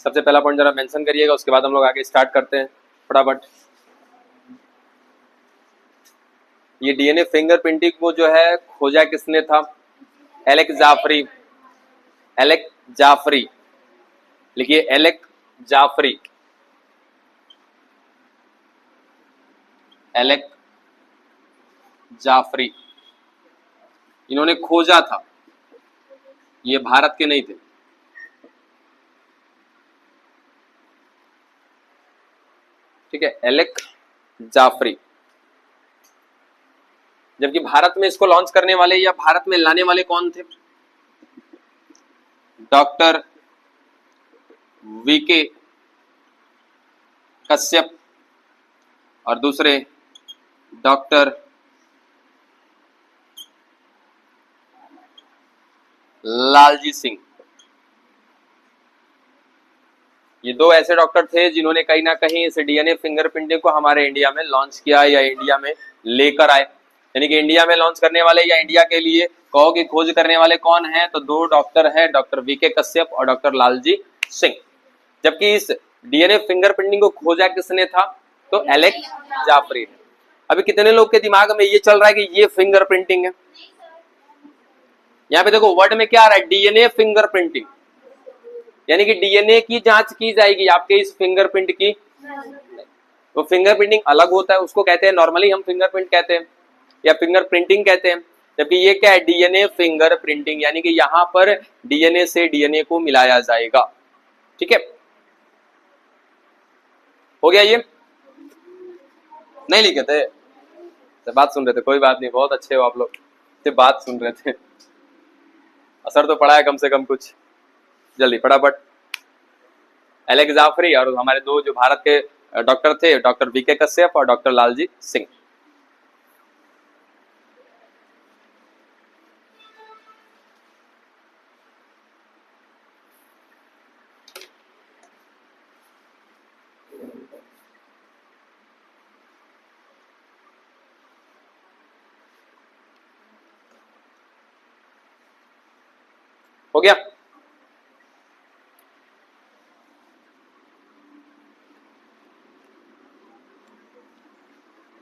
सबसे पहला पॉइंट जरा मेंशन करिएगा, उसके बाद हम लोग आगे स्टार्ट करते हैं फटाफट। ये डीएनए फिंगरप्रिंटिंग को जो है खोजा किसने था? एलेक जाफरी। एलेक जाफरी, लिखिए एलेक जाफरी। एलेक जाफरी, इन्होंने खोजा था, ये भारत के नहीं थे। ठीक है, एलेक जाफरी। जबकि भारत में इसको लॉन्च करने वाले या भारत में लाने वाले कौन थे? डॉक्टर वीके कश्यप और दूसरे डॉक्टर लालजी सिंह। ये दो ऐसे डॉक्टर थे जिन्होंने कहीं ना कहीं इस डीएनए फिंगरप्रिंटिंग को हमारे इंडिया में लॉन्च किया या इंडिया में लेकर आए। यानी कि इंडिया में लॉन्च करने वाले या इंडिया के लिए कहो कि खोज करने वाले कौन है, तो दो डॉक्टर है, डॉक्टर वीके कश्यप और डॉक्टर लालजी सिंह। जबकि इस डीएनए फिंगरप्रिंटिंग को खोजा किसने था? तो एलेक जाफरी ने। अभी कितने लोग के दिमाग में ये चल रहा है कि ये फिंगरप्रिंटिंग है? यहाँ पे देखो वर्ड में क्या आ रहा है? डीएनए फिंगरप्रिंटिंग, यानी कि डीएनए की जांच की जाएगी आपके इस फिंगरप्रिंट की। तो फिंगरप्रिंटिंग अलग होता है, उसको कहते हैं नॉर्मली हम फिंगरप्रिंट कहते हैं या फिंगरप्रिंटिंग कहते हैं। जबकि ये क्या है? डीएनए फिंगरप्रिंटिंग, यानी कि यहां पर डीएनए से डीएनए को मिलाया जाएगा। ठीक है, हो गया ये? नहीं लिखे थे तो बात सुन रहे थे, कोई बात नहीं, बहुत अच्छे हो आप लोग, सिर्फ बात सुन रहे थे, असर तो पड़ा है कम से कम कुछ। जल्दी फटाफट। एलेक जाफरी और हमारे दो जो भारत के डॉक्टर थे, डॉक्टर वीके कश्यप और डॉक्टर लालजी सिंह। हो गया?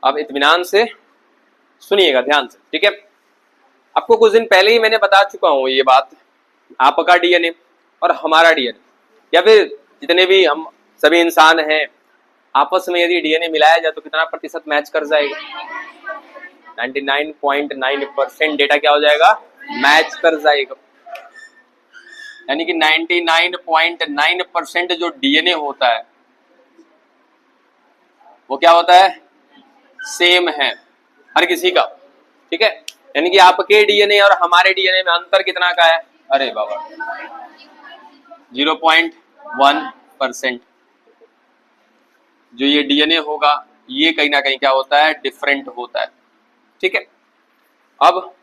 अब इत्मीनान से सुनिएगा ध्यान से, ठीक है? आपको कुछ दिन पहले ही मैंने बता चुका हूं ये बात, आपका डीएनए और हमारा डीएनए या फिर जितने भी हम सभी इंसान हैं, आपस में यदि डीएनए मिलाया जाए तो कितना प्रतिशत मैच कर जाएगा? 99.9% डेटा क्या हो जाएगा? मैच कर जाएगा। यानी कि 99.9% जो डीएनए होता है वो क्या होता है? सेम है हर किसी का। ठीक है, यानी कि आपके डीएनए और हमारे डीएनए में अंतर कितना का है? अरे बाबा 0.1%। जो ये डीएनए होगा ये कहीं ना कहीं क्या होता है? डिफरेंट होता है। ठीक है, अब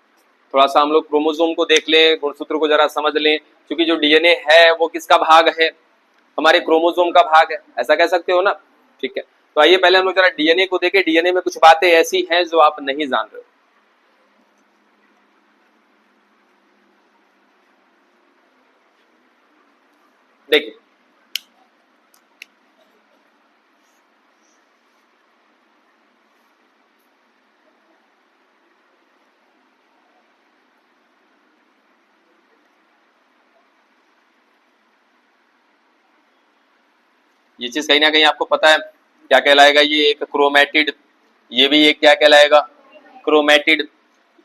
थोड़ा सा हम लोग क्रोमोसोम को देख लें, गुणसूत्र को जरा समझ लें, क्योंकि जो डीएनए है वो किसका भाग है? हमारे क्रोमोसोम का भाग है, ऐसा कह सकते हो ना? ठीक है, तो आइए पहले हम लोग जरा डीएनए को देखें। डीएनए में कुछ बातें ऐसी हैं जो आप नहीं जान रहे हो। देखिए, ये चीज कहीं ना कहीं आपको पता है क्या कहलाएगा? ये एक क्रोमेटिड, ये भी एक क्या कहलाएगा? क्रोमेटिड।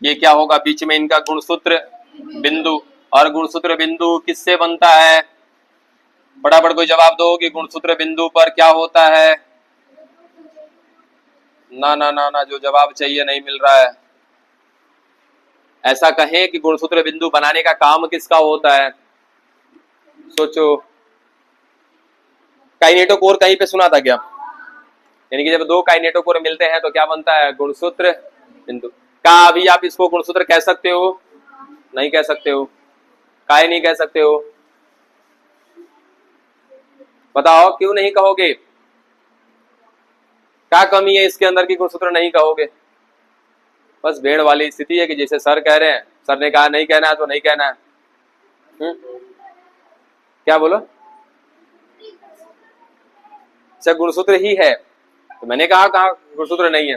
ये क्या होगा? बीच में इनका गुणसूत्र बिंदु, और गुणसूत्र बिंदु किससे बनता है? फटाफट कोई जवाब दो कि गुणसूत्र बिंदु पर क्या होता है? ना ना ना ना, जो जवाब चाहिए नहीं मिल रहा है। ऐसा कहें कि गुणसूत्र बिंदु बनाने का काम किसका होता है? सोचो। काइनेटोकोर कहीं पे सुना था क्या? यानी कि जब दो काइनेटोकोर मिलते हैं तो क्या बनता है? गुणसूत्र बिंदु। क्या अभी आप इसको गुणसूत्र कह सकते हो? नहीं कह सकते हो। काहे नहीं कह सकते हो? बताओ क्यों नहीं कहोगे? क्या कमी है इसके अंदर की गुणसूत्र नहीं कहोगे? बस भेड़ वाली स्थिति है कि जैसे सर कह रहे हैं, सर ने कहा नहीं कहना है तो नहीं कहना है। क्या बोलो? अच्छा गुणसूत्र ही है, तो मैंने कहा कहा गुणसूत्र नहीं है।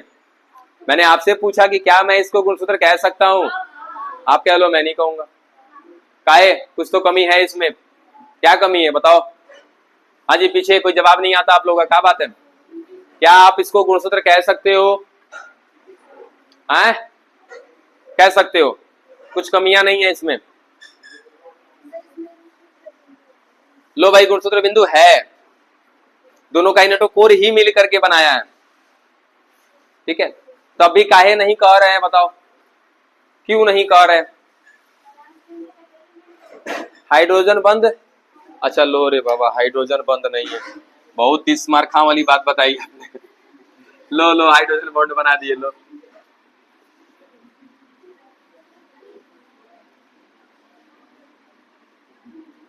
मैंने आपसे पूछा कि क्या मैं इसको गुणसूत्र कह सकता हूं, आप कह लो मैं नहीं कहूंगा। काहे, कुछ तो कमी है इसमें, क्या कमी है बताओ। हाँ जी, पीछे कोई जवाब नहीं आता आप लोगों का, क्या बात है, क्या आप इसको गुणसूत्र कह सकते हो? हैं, कह सकते हो, कुछ कमियां नहीं है इसमें। लो भाई गुणसूत्र बिंदु है, दोनों काइनेटोकोर ही मिल करके बनाया है, ठीक है। तब भी काहे नहीं कह रहे हैं बताओ, क्यों नहीं कह रहे हैं? हाइड्रोजन बंद, अच्छा लो रे बाबा, हाइड्रोजन बंद नहीं है, बहुत 30 मार्क खा वाली बात बताई आपने। लो लो हाइड्रोजन बॉन्ड बना दिए, लो।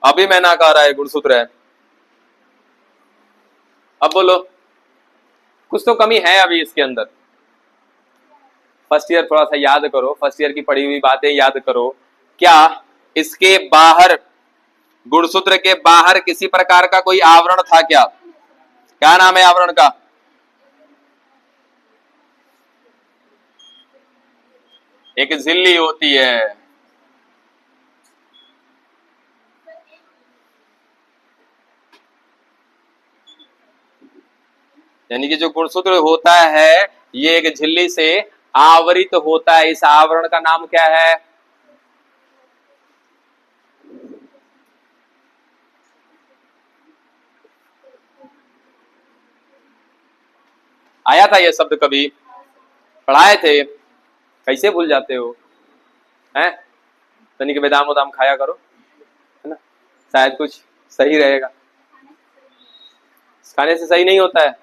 अभी मैं ना कह रहा है गुणसूत्र है, अब बोलो, कुछ तो कमी है अभी इसके अंदर। फर्स्ट ईयर थोड़ा सा याद करो, फर्स्ट ईयर की पढ़ी हुई बातें याद करो। क्या इसके बाहर, गुणसूत्र के बाहर किसी प्रकार का कोई आवरण था क्या? क्या नाम है आवरण का? एक झिल्ली होती है, यानी कि जो गुणसूत्र होता है ये एक झिल्ली से आवरित होता है। इस आवरण का नाम क्या है? आया था ये शब्द, कभी पढ़ाए थे, कैसे भूल जाते हो हैं? तनिक बेदाम उदाम खाया करो, है ना, शायद कुछ सही रहेगा। खाने से सही नहीं होता है।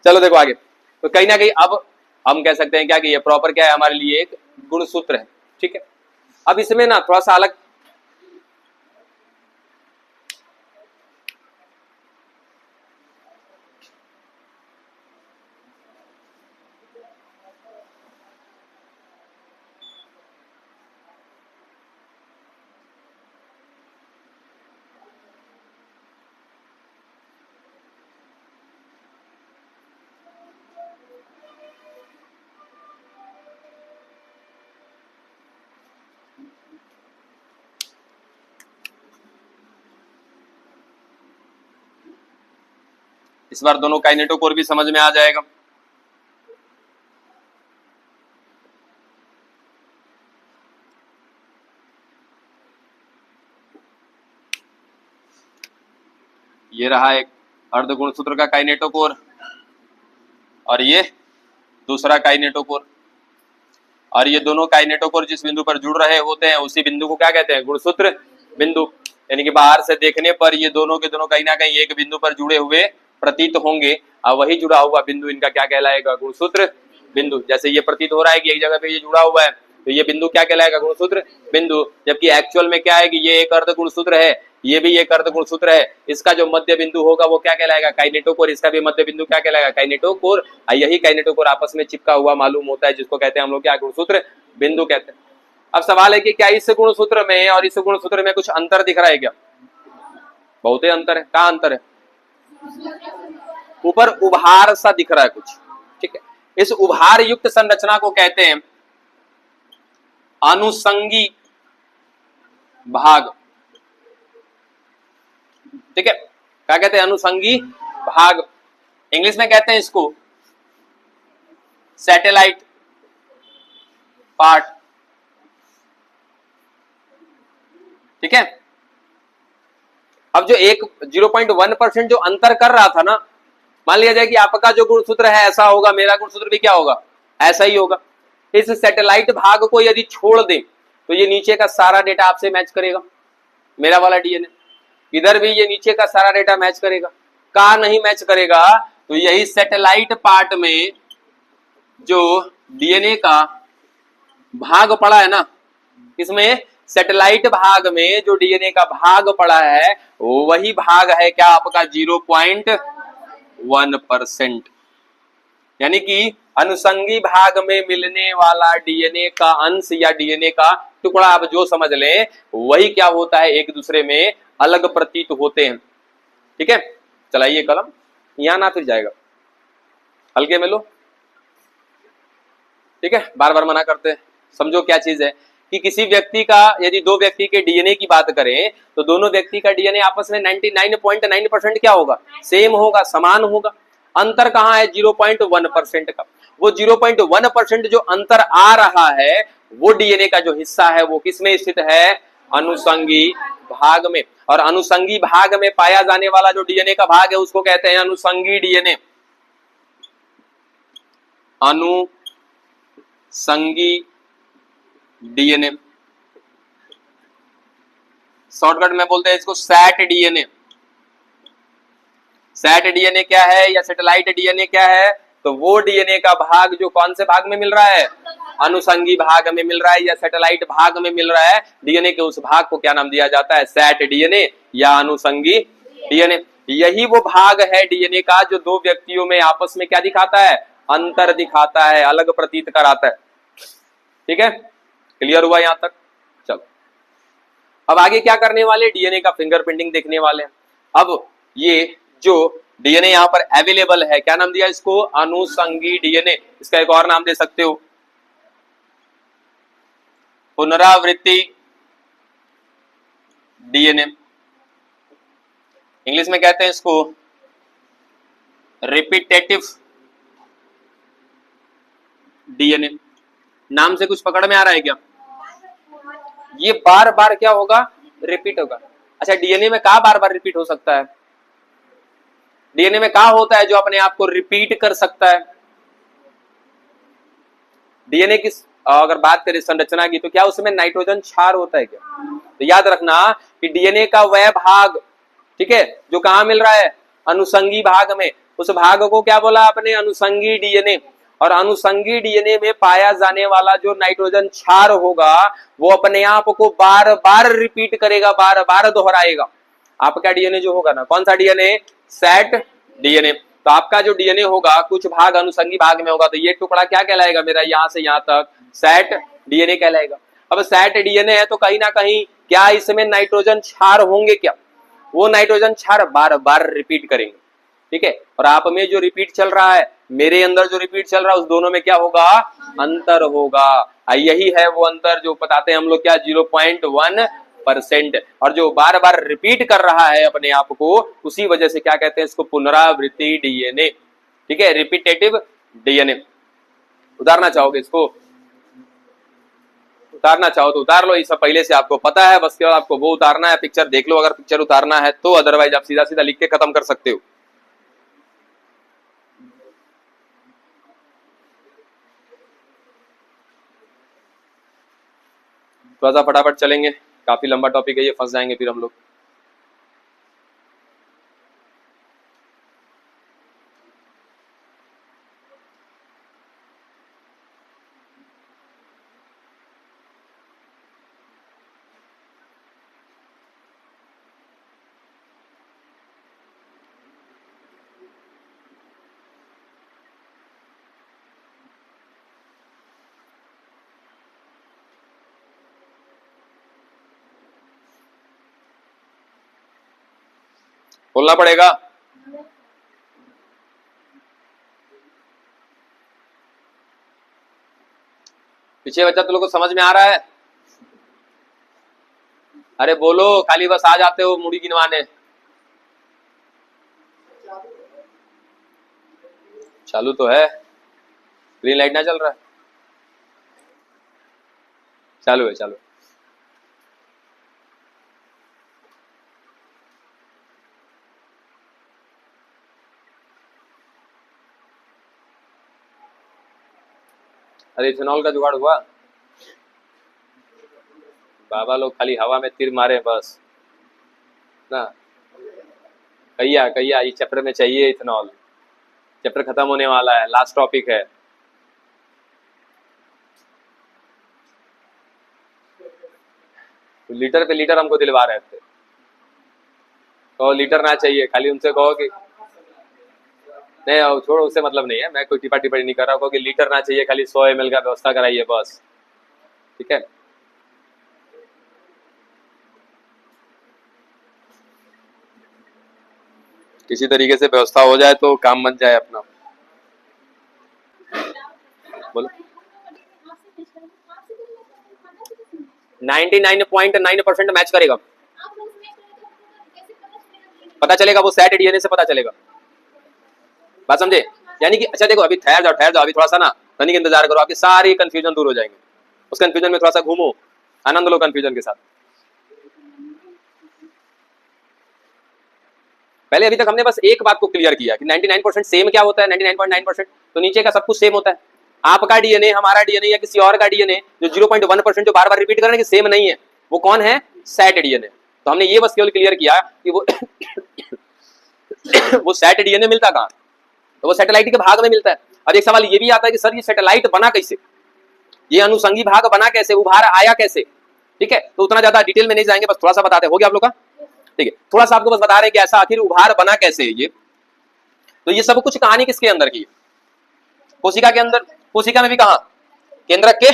चलो देखो आगे, तो कहीं ना कहीं अब हम कह सकते हैं क्या कि ये प्रॉपर क्या है हमारे लिए, एक गुणसूत्र है, ठीक है। अब इसमें ना थोड़ा सा अलग, इस बार दोनों काइनेटोकोर भी समझ में आ जाएगा। ये रहा एक अर्ध गुणसूत्र का काइनेटोकोर, और ये दूसरा काइनेटोकोर, और ये दोनों काइनेटोकोर जिस बिंदु पर जुड़ रहे होते हैं उसी बिंदु को क्या कहते हैं? गुणसूत्र बिंदु। यानी कि बाहर से देखने पर ये दोनों के दोनों कहीं ना कहीं एक बिंदु पर जुड़े हुए प्रतीत होंगे, और वही जुड़ा हुआ बिंदु इनका क्या कहलाएगा? गुणसूत्र बिंदु। जैसे ये प्रतीत हो रहा है कि एक जगह पे ये जुड़ा हुआ है, तो ये बिंदु क्या कहलाएगा? गुणसूत्र बिंदु। जबकि एक्चुअल में क्या है कि ये एक अर्ध गुणसूत्र है, ये भी एक अर्ध गुणसूत्र है, इसका जो मध्य बिंदु होगा वो क्या कहलाएगा? काइनेटोकोर। इसका भी मध्य बिंदु क्या कहलाएगा? काइनेटोकोर। यही काइनेटोकोर आपस में चिपका हुआ मालूम होता है, जिसको कहते हैं हम लोग क्या? गुणसूत्र बिंदु कहते हैं। अब सवाल है कि क्या इस गुणसूत्र में और इस गुणसूत्र में कुछ अंतर दिख रहा है क्या? बहुत ही अंतर है। क्या अंतर है? ऊपर उभार सा दिख रहा है कुछ, ठीक है। इस उभार युक्त संरचना को कहते हैं अनुसंगी भाग, ठीक है। क्या कहते हैं? अनुसंगी भाग। इंग्लिश में कहते हैं इसको सैटेलाइट पार्ट, ठीक है। अब जो 0.1% जो अंतर कर रहा था ना, मान लिया जाए कि आपका जो गुणसूत्र है ऐसा होगा, मेरा गुणसूत्र भी क्या होगा? ऐसा ही होगा। इस सैटेलाइट भाग को यदि छोड़ दें तो ये नीचे का सारा डेटा आपसे मैच करेगा, मेरा वाला डीएनए। इधर भी ये नीचे का सारा डेटा मैच करेगा। कहाँ नहीं मैच करेगा? तो यही सैटेलाइट पार्ट में जो डीएनए का भाग पड़ा है ना, इसमें सैटेलाइट भाग में जो डीएनए का भाग पड़ा है वही भाग है क्या? आपका 0.1%। यानी कि अनुसंगी भाग में मिलने वाला डीएनए का अंश या डीएनए का टुकड़ा आप जो समझ लें, वही क्या होता है? एक दूसरे में अलग प्रतीत होते हैं, ठीक है। चलाइए कलम, यहां ना फिर जाएगा, हल्के में लो, ठीक है। बार बार मना करते हैं। समझो क्या चीज है कि किसी व्यक्ति का, यदि दो व्यक्ति के डीएनए की बात करें तो दोनों व्यक्ति का डीएनए आपस में 99.9% क्या होगा, सेम होगा, समान होगा। अंतर कहाँ है, 0.1% का। वो 0.1% जो अंतर आ रहा है वो डीएनए का जो हिस्सा है वो किसमें स्थित है, अनुषंगी भाग में। और अनुषंगी भाग में पाया जाने वाला जो डीएनए का भाग है उसको कहते हैं अनुषंगी डीएनए। अनुषंगी डीएनए, शॉर्टकट में बोलते हैं इसको सैट डीएनए। सैट डीएनए क्या है या सैटेलाइट डीएनए क्या है, तो वो डीएनए का भाग जो कौन से भाग में मिल रहा है, अनुषंगी भाग में मिल रहा है या सैटेलाइट भाग में मिल रहा है, डीएनए के उस भाग को क्या नाम दिया जाता है, सैट डीएनए या अनुषंगी डीएनए। यही वो भाग है डीएनए का जो दो व्यक्तियों में आपस में क्या दिखाता है, अंतर दिखाता है, अलग प्रतीत कराता है। ठीक है, क्लियर हुआ यहां तक। चलो अब आगे क्या करने वाले, डीएनए का फिंगरप्रिंटिंग देखने वाले हैं। अब ये जो डीएनए यहां पर अवेलेबल है, क्या नाम दिया इसको, अनुषंगी डीएनए। इसका एक और नाम दे सकते हो, पुनरावृत्ति डीएनए। इंग्लिश में कहते हैं इसको रिपीटेटिव डीएनए। नाम से कुछ पकड़ में आ रहा है क्या, ये बार बार क्या होगा, रिपीट होगा। अच्छा, डीएनए में कहा बार बार रिपीट हो सकता है, डीएनए में कहा होता है जो अपने आप को रिपीट कर सकता है। डीएनए की अगर बात करें संरचना की तो क्या उसमें नाइट्रोजन क्षार होता है क्या, तो याद रखना कि डीएनए का वह भाग, ठीक है, जो कहां मिल रहा है, अनुषंगी भाग में, उस भाग को क्या बोला आपने, अनुषंगी डीएनए। और अनुषंगी डीएनए में पाया जाने वाला जो नाइट्रोजन क्षार होगा वो अपने आप को बार बार रिपीट करेगा, बार बार दोहराएगा। आपका डीएनए जो होगा ना, कौन सा डीएनए, सैट डीएनए। तो आपका जो डीएनए होगा कुछ भाग अनुषंगी भाग में होगा, तो ये टुकड़ा क्या कहलाएगा मेरा, यहां से यहां तक सैट डीएनए कहलाएगा। अब सैट डीएनए है तो कहीं ना कहीं क्या इसमें नाइट्रोजन क्षार होंगे क्या, वो नाइट्रोजन क्षार बार बार रिपीट करेंगे। ठीक है, और आप में जो रिपीट चल रहा है, मेरे अंदर जो रिपीट चल रहा है, उस दोनों में क्या होगा, अंतर होगा। यही है वो अंतर जो बताते हैं हम लोग क्या, 0.1%। और जो बार बार रिपीट कर रहा है अपने आप को, उसी वजह से क्या कहते हैं इसको, पुनरावृत्ति डीएनए। ठीक है, रिपीटेटिव डीएनए। उतारना चाहोगे इसको, उतारना चाहो तो उतार लो, ये सब पहले से आपको पता है, बस केवल आपको वो उतारना है, पिक्चर देख लो अगर पिक्चर उतारना है तो, अदरवाइज आप सीधा सीधा लिख के खत्म कर सकते हो। थोड़ा सा फटाफट चलेंगे, काफी लंबा टॉपिक है ये, फंस जाएंगे फिर हम लोग। बोलना पड़ेगा, पीछे बच्चा तो लोगों को समझ में आ रहा है, अरे बोलो, खाली बस आ जाते हो मुड़ी गिनवाने। चालू तो है, ग्रीन लाइट ना चल रहा है, चालू है, चालू। अरे इथेनॉल का जुगाड़ हुआ, बाबा लोग खाली हवा में तीर मारे बस ना। कहिया कहिया इस चैप्टर में चाहिए इथेनॉल, चैप्टर खत्म होने वाला है, लास्ट टॉपिक है। लीटर पे लीटर हमको दिलवा रहे थे, तो लीटर ना चाहिए, खाली उनसे कहो कि नहीं छोड़ो, उससे मतलब नहीं है, मैं कोई टिप्पा टिप्पणी नहीं कर रहा हूँ कि लीटर ना चाहिए, खाली 100 ml का व्यवस्था कराइए बस। ठीक है, किसी तरीके से व्यवस्था हो जाए तो काम बन जाए अपना। बोलो। 99.9% मैच करेगा। पता चलेगा, वो सेट डीएनए से पता चलेगा। बात समझे? यानी कि अच्छा देखो, अभी ठहर जाओ, अभी थोड़ा सा ना तनिक इंतजार करो, आपकी सारी कंफ्यूजन दूर हो जाएंगे। उस कंफ्यूजन में थोड़ा सा घूमो, आनंद लो कंफ्यूजन के साथ। पहले अभी तक हमने बस एक बात को क्लियर किया कि 99% सेम क्या होता है। 99.9% तो नीचे का सब कुछ सेम होता है। आपका डीएनए, हमारा डीएनए या किसी और का डीएनए जो 0.1% जो बार बार रिपीट कर रहे हैं, सेम नहीं है। वो कौन है? Set DNA. तो हमने ये बस केवल क्लियर किया कि वो वो सेट डीएनए मिलता कहाँ? तो वो सैटेलाइट के भाग में मिलता है। अब एक सवाल ये भी आता है कि सर ये सैटेलाइट बना कैसे, ये अनुसंगी भाग बना कैसे, उभार आया कैसे? ठीक है, तो उतना ज्यादा डिटेल में नहीं जाएंगे, बस थोड़ा सा बताते हैं। हो गया आप लोग का? ठीक है, थोड़ा सा आपको बस बता रहे हैं कि ऐसा आखिर उभार बना कैसे है ये। तो ये सब कुछ कहानी किसके अंदर की है? कोशिका के अंदर। कोशिका में भी कहा? केंद्रक के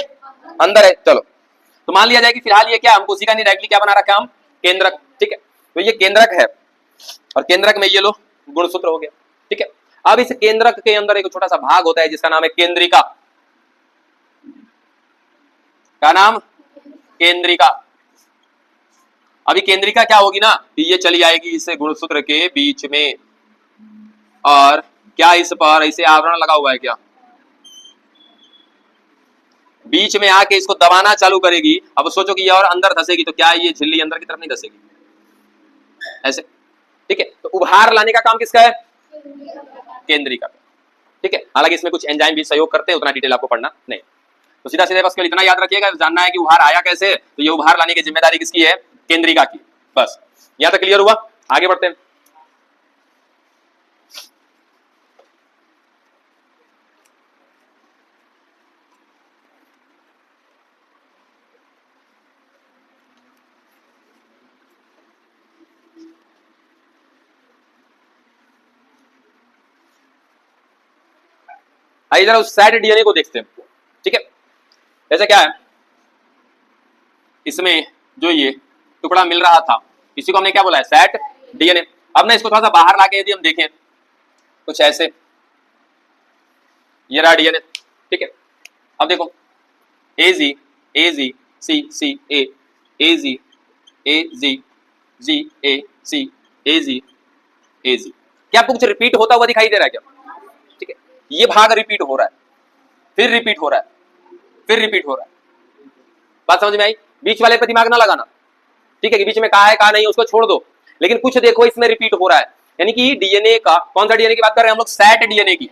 अंदर है। चलो, तो मान लिया जाए कि फिलहाल ये क्या, हम कोशिका नहीं, डायरेक्टली क्या बना रखा है हम? केंद्रक। ठीक है, तो ये केंद्रक है और केंद्रक में ये लो गुणसूत्र हो गया। ठीक है, अब इस केंद्रक के अंदर एक छोटा सा भाग होता है जिसका नाम है केंद्रिका। क्या नाम? केंद्रिका। अभी केंद्रिका क्या होगी ना, ये चली आएगी इस गुणसूत्र के बीच में, और क्या इस पर ऐसे आवरण लगा हुआ है क्या, बीच में आके इसको दबाना चालू करेगी। अब सोचो कि ये और अंदर धसेगी तो क्या ये झिल्ली अंदर की तरफ नहीं धसेगी? ऐसे। ठीक है, तो उभार लाने का काम किसका है? केंद्रिका। ठीक है, हालांकि इसमें कुछ एंजाइम भी सहयोग करते हैं, उतना डिटेल आपको पढ़ना नहीं। तो सीधा सीधा बस केवल इतना याद रखिएगा, जानना है कि उभार आया कैसे, तो ये उभार लाने की जिम्मेदारी किसकी है? केंद्रिका की। बस यहां तक क्लियर हुआ? आगे बढ़ते हैं। आइए जरा उस सेट डीएनए को देखते हैं। ठीक है, ऐसा क्या है, इसमें जो ये टुकड़ा मिल रहा था, इसी को हमने क्या बोला है? Set DNA. अब ना इसको थोड़ा सा बाहर लाके यदि हम देखें कुछ ऐसे, ये रहा डीएनए। ठीक है, अब देखो एजी एजी सी सी ए जी जी ए सी एजी एजी। क्या आपको कुछ रिपीट होता हुआ दिखाई दे रहा है क्या? ठीक है, ये भाग रिपीट हो रहा है, फिर रिपीट हो रहा है, फिर रिपीट हो रहा है। बात समझ में आई? बीच वाले पे दिमाग ना लगाना। ठीक है, कि बीच में कहा है कहा नहीं उसको छोड़ दो, लेकिन कुछ देखो इसमें रिपीट हो रहा है। यानी कि डीएनए का, कौन सा डीएनए की बात कर रहे हैं हम लोग? सेट डीएनए की।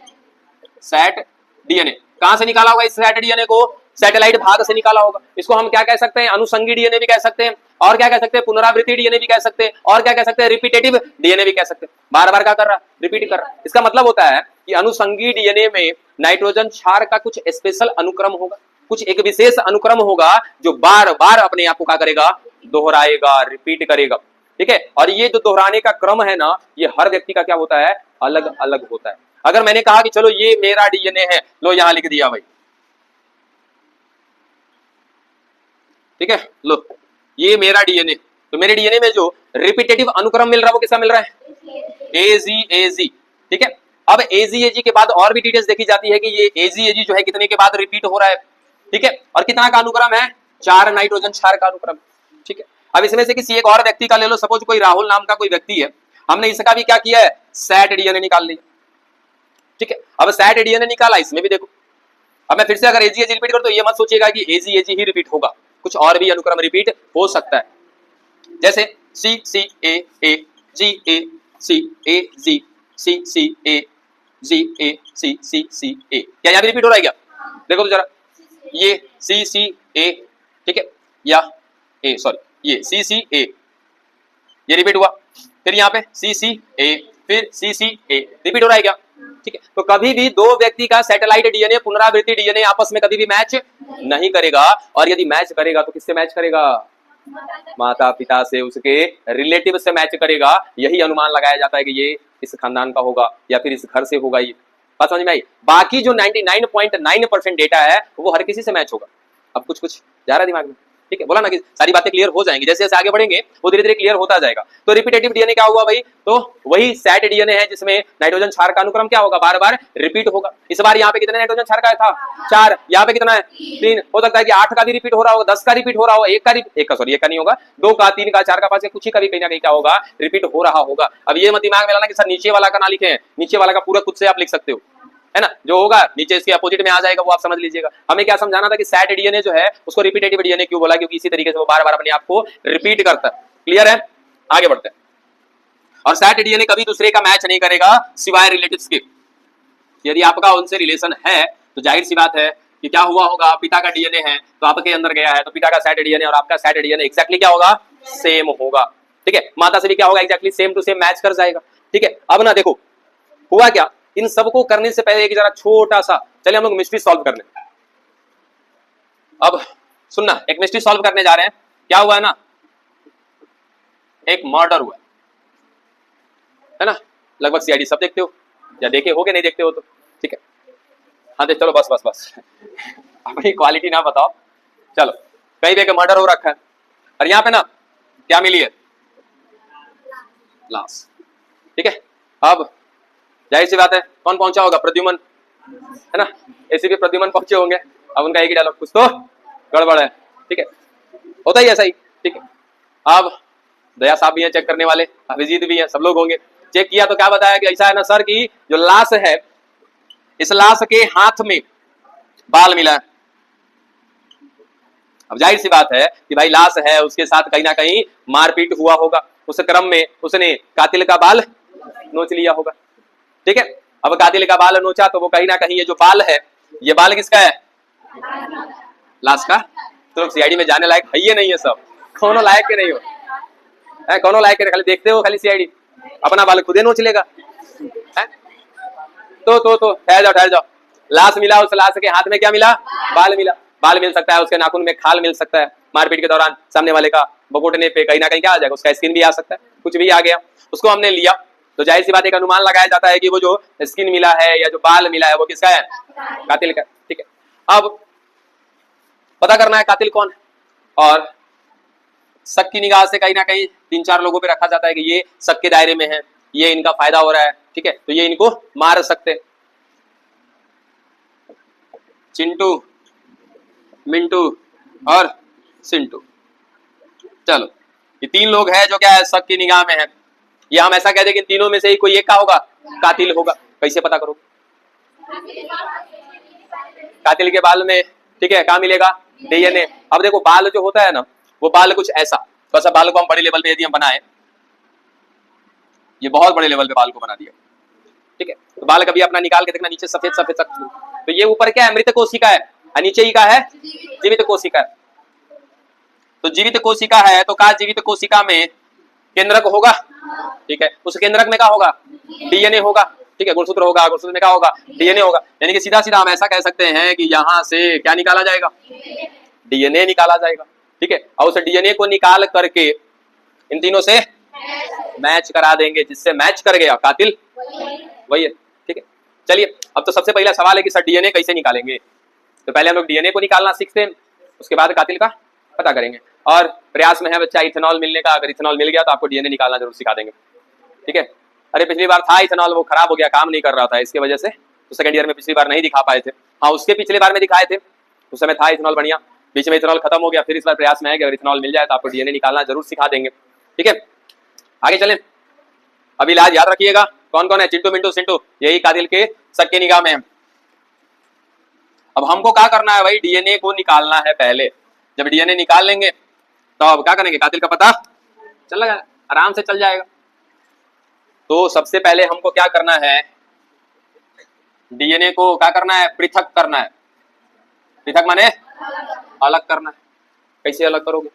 सेट डीएनए कहां से निकाला होगा? इस सेट डीएनए को सैटेलाइट भाग से निकाला होगा। इसको हम क्या कह सकते हैं? अनुसंगी डीएनए भी कह सकते हैं, और क्या कह सकते हैं? पुनरावृत्ति डीएनए भी कह सकते हैं, और क्या कह सकते हैं? रिपीटेटिव डीएनए भी कह सकते हैं। बार बार क्या कर रहा है? रिपीट कर रहा है। इसका मतलब होता है कि अनुसंगी डीएनए में नाइट्रोजन क्षार का कुछ स्पेशल अनुक्रम होगा, कुछ एक विशेष अनुक्रम होगा जो बार बार अपने आप को क्या करेगा? दोहराएगा, रिपीट करेगा। ठीक है, और ये जो दोहराने का क्रम है ना, ये हर व्यक्ति का क्या होता है? अलग अलग होता है। अगर मैंने कहा कि चलो ये मेरा डीएनए है, लो यहां लिख दिया भाई। ठीक है, लो ये मेरा डीएनए, तो मेरे डीएनए में जो रिपीटेटिव अनुक्रम मिल रहा है वो किसका मिल रहा है? एजी एजी। ठीक है, अब एजी एजी के बाद और भी डिटेल्स देखी जाती है कि ये एजी एजी जो है कितने के बाद रिपीट हो रहा है। ठीक है, और कितना का अनुक्रम है? 4 नाइट्रोजन क्षार का अनुक्रम। ठीक है, अब इसमें से किसी एक और व्यक्ति का ले लो, सपोज कोई राहुल नाम का कोई व्यक्ति है, हमने इसका भी क्या किया है? सेट डीएनए निकाल लिया। ठीक है, अब सेट डीएनए निकाला, इसमें भी देखो। अब मैं फिर से अगर एजी एजी रिपीट करूं तो ये मत सोचिएगा कि एजी एजी ही रिपीट होगा, कुछ और भी अनुक्रम रिपीट हो सकता है। जैसे सी सी ए जी ए सी ए जी सी ए जी ए सी ए, क्या यहाँ भी रिपीट हो रहा है क्या? देखो तो जरा, ये सी ए, ठीक है, या ए सॉरी ये सी ए, ये रिपीट हुआ, फिर यहाँ पे सी ए, फिर सी ए, रिपीट हो रहा है क्या? ठीक है, तो कभी भी दो व्यक्ति का सैटेलाइट डीएनए, पुनरावृत्ति डीएनए आपस में कभी भी मैच नहीं करेगा, और यदि मैच करेगा तो किससे मैच करेगा? माता पिता से, उसके रिलेटिव से मैच करेगा। यही अनुमान लगाया जाता है कि ये इस खानदान का होगा या फिर इस घर से होगा। ये बात समझ में आई? बाकी जो 99.9% डेटा है वो हर किसी से मैच होगा। अब कुछ कुछ जा रहा है दिमाग में? ठीक है, बोला ना कि सारी बातें क्लियर हो जाएंगी, जैसे जैसे आगे बढ़ेंगे वो धीरे धीरे क्लियर होता जाएगा। तो रिपीटेटिव डीएनए क्या हुआ भाई, तो वही सेट डीएनए है जिसमें नाइट्रोजन क्षार का अनुक्रम क्या होगा, बार बार रिपीट होगा। इस बार यहाँ पे कितने नाइट्रोजन क्षार का था, 4, यहाँ पे कितना है 3, हो सकता है कि 8 का भी रिपीट हो रहा होगा, 10 का रिपीट हो रहा होगा, 1 का सॉरी 1 का नहीं होगा, 2 का, 3 का, 4 का, 5 का, कुछ ही का भी कहीं ना कहीं क्या होगा, रिपीट हो रहा होगा। अब ये मत दिमाग में लाना कि सर नीचे वाला का ना लिखे, नीचे वाला का पूरा खुद से आप लिख सकते हो, है ना, जो होगा नीचे इसके अपोजिट में आ जाएगा वो आप समझ लीजिएगा। हमें क्या समझाना था कि सेट डीएनए जो है उसको रिपीटेटिव डीएनए क्यों बोला, क्योंकि इसी तरीके से वो बार बार अपने आप को रिपीट करता है। क्लियर है, आगे बढ़ते हैं। और सेट डीएनए कभी दूसरे का मैच नहीं करेगा सिवाय रिलेटिव्स के। यदि आपका उनसे रिलेशन है तो जाहिर सी बात है कि क्या हुआ होगा, पिता का डीएनए है तो आपके अंदर गया है, तो पिता का सेट डीएनए और आपका सेट डीएनए एक्जैक्टली क्या होगा, सेम होगा। ठीक है, माता से भी क्या होगा, exactly same to same match कर जाएगा। ठीक है, अब ना देखो हुआ क्या, इन सबको करने से पहले एक जरा छोटा सा चलिए हम लोग मिस्ट्री सॉल्व कर लें। अब सुनना, एक मिस्ट्री सॉल्व करने जा रहे हैं। क्या हुआ है ना, एक मर्डर हुआ है ना, लगभग सीआईडी सब देखते हो या देखे होगे, नहीं देखते हो तो ठीक है, हाँ देख चलो बस बस बस अपनी क्वालिटी ना बताओ। चलो कहीं पे मर्डर हो रखा है और यहाँ पे ना क्या मिली है, लाश। ठीक है, अब जाहिर सी बात है कौन पहुंचा होगा, प्रद्युमन, है ना, एसीपी प्रद्युमन पहुंचे होंगे। अब उनका एक ही डायलॉग, कुछ तो गड़बड़ है। ठीक है, होता ही ऐसा ही। ठीक है, अब दया साहब भी हैं चेक करने वाले, अभिजीत भी हैं, सब लोग होंगे। चेक किया तो क्या बताया कि ऐसा है ना सर कि जो लाश है इस लाश के हाथ में बाल मिला है। अब जाहिर सी बात है कि भाई लाश है, उसके साथ कहीं ना कहीं मारपीट हुआ होगा, उस क्रम में उसने कातिल का बाल नोच लिया होगा। ठीक है, अब कातिल का बाल नोचा तो वो कहीं ना कहीं ये जो बाल है ये बाल किसका है, लाश का। तो सीआईडी में जाने लायक है ये नहीं है, सब कोनो लायक के नहीं हो, कोनो लायक के, खाली देखते हो खाली सीआईडी, अपना बाल खुदे नोच लेगा। तो ठहर जाओ, लाश मिला, उस लाश के हाथ में क्या मिला, बाल मिला। बाल मिल सकता है, उसके नाखून में खाल मिल सकता है, मारपीट के दौरान सामने वाले का बकोटने पे कहीं ना कहीं क्या आ जाएगा, उसका स्किन भी आ सकता है, कुछ भी आ गया, उसको हमने लिया तो जाहिर सी बात एक अनुमान लगाया जाता है कि वो जो स्किन मिला है या जो बाल मिला है वो किसका है, कातिल का। ठीक है, अब पता करना है कातिल कौन है, और शक की निगाह से कहीं ना कहीं 3-4 लोगों पे रखा जाता है कि ये शक के दायरे में है, ये इनका फायदा हो रहा है। ठीक है, तो ये इनको मार सकते, चिंटू, मिंटू और सिंटू। चलो ये 3 लोग हैं जो क्या है, शक की निगाह में है। ये हम ऐसा कहते हैं कि तीनों में से ही कोई एक का होगा, कातिल होगा। कैसे पता करो, कातिल के बाल में, ठीक है, क्या मिलेगा, डीएनए। अब देखो बाल जो होता है ना, वो बाल कुछ ऐसा, बस बाल को हम बड़े लेवल पे यदि हम बनाए, ये बहुत बड़े लेवल पे बाल को बना दिया। ठीक है, तो बाल कभी अपना निकाल के देखना, नीचे सफेद सफेद सफेद, तो ये ऊपर क्या है, मृत कोशिका है, और नीचे ही का है, जीवित कोशिका है। तो जीवित कोशिका है तो का जीवित कोशिका में केंद्रक होगा। ठीक है, उस केंद्रक में क्या होगा, डीएनए होगा। ठीक है, गुणसूत्र होगा, गुणसूत्र में क्या होगा, डीएनए होगा। यानी कि सीधा सीधा हम ऐसा कह सकते हैं कि यहाँ से क्या निकाला जाएगा, डीएनए निकाला जाएगा। ठीक है, और उस डीएनए को निकाल करके इन तीनों से मैच करा देंगे, जिससे मैच कर गया कातिल वही है। ठीक है, चलिए अब तो सबसे पहला सवाल है कि सर डीएनए कैसे निकालेंगे। तो पहले हम लोग डीएनए को निकालना सीखते हैं, उसके बाद कातिल का पता करेंगे। और प्रयास में है बच्चा इथेनॉल मिलने का, अगर इथेनॉल मिल गया तो आपको डीएनए निकालना जरूर सिखा देंगे। ठीक है, अरे पिछली बार था इथेनॉल, वो खराब हो गया, काम नहीं कर रहा था, इसके वजह से तो सेकंड ईयर में पिछली बार नहीं दिखा पाए थे। हाँ, उसके पिछले बार में दिखाए थे, उस समय था इथेनॉल बढ़िया, बीच में इथेनॉल खत्म हो गया, फिर इस बार प्रयास में है कि अगर इथेनॉल मिल जाए तो आपको डीएनए निकालना जरूर सिखा देंगे। ठीक है, आगे चलें। अब इलाज याद रखिएगा, कौन कौन है, चिंटू, मिंटू, सिंटू, यही कातिल के शक की निगाह में है। अब हमको क्या करना है भाई, डीएनए को निकालना है पहले। जब डीएनए निकाल लेंगे तो अब क्या करेंगे, कातिल का पता चल जाएगा, आराम से चल जाएगा। तो सबसे पहले हमको क्या करना है, डीएनए को क्या करना है, पृथक करना है। पृथक माने अलग करना है। कैसे अलग करोगे,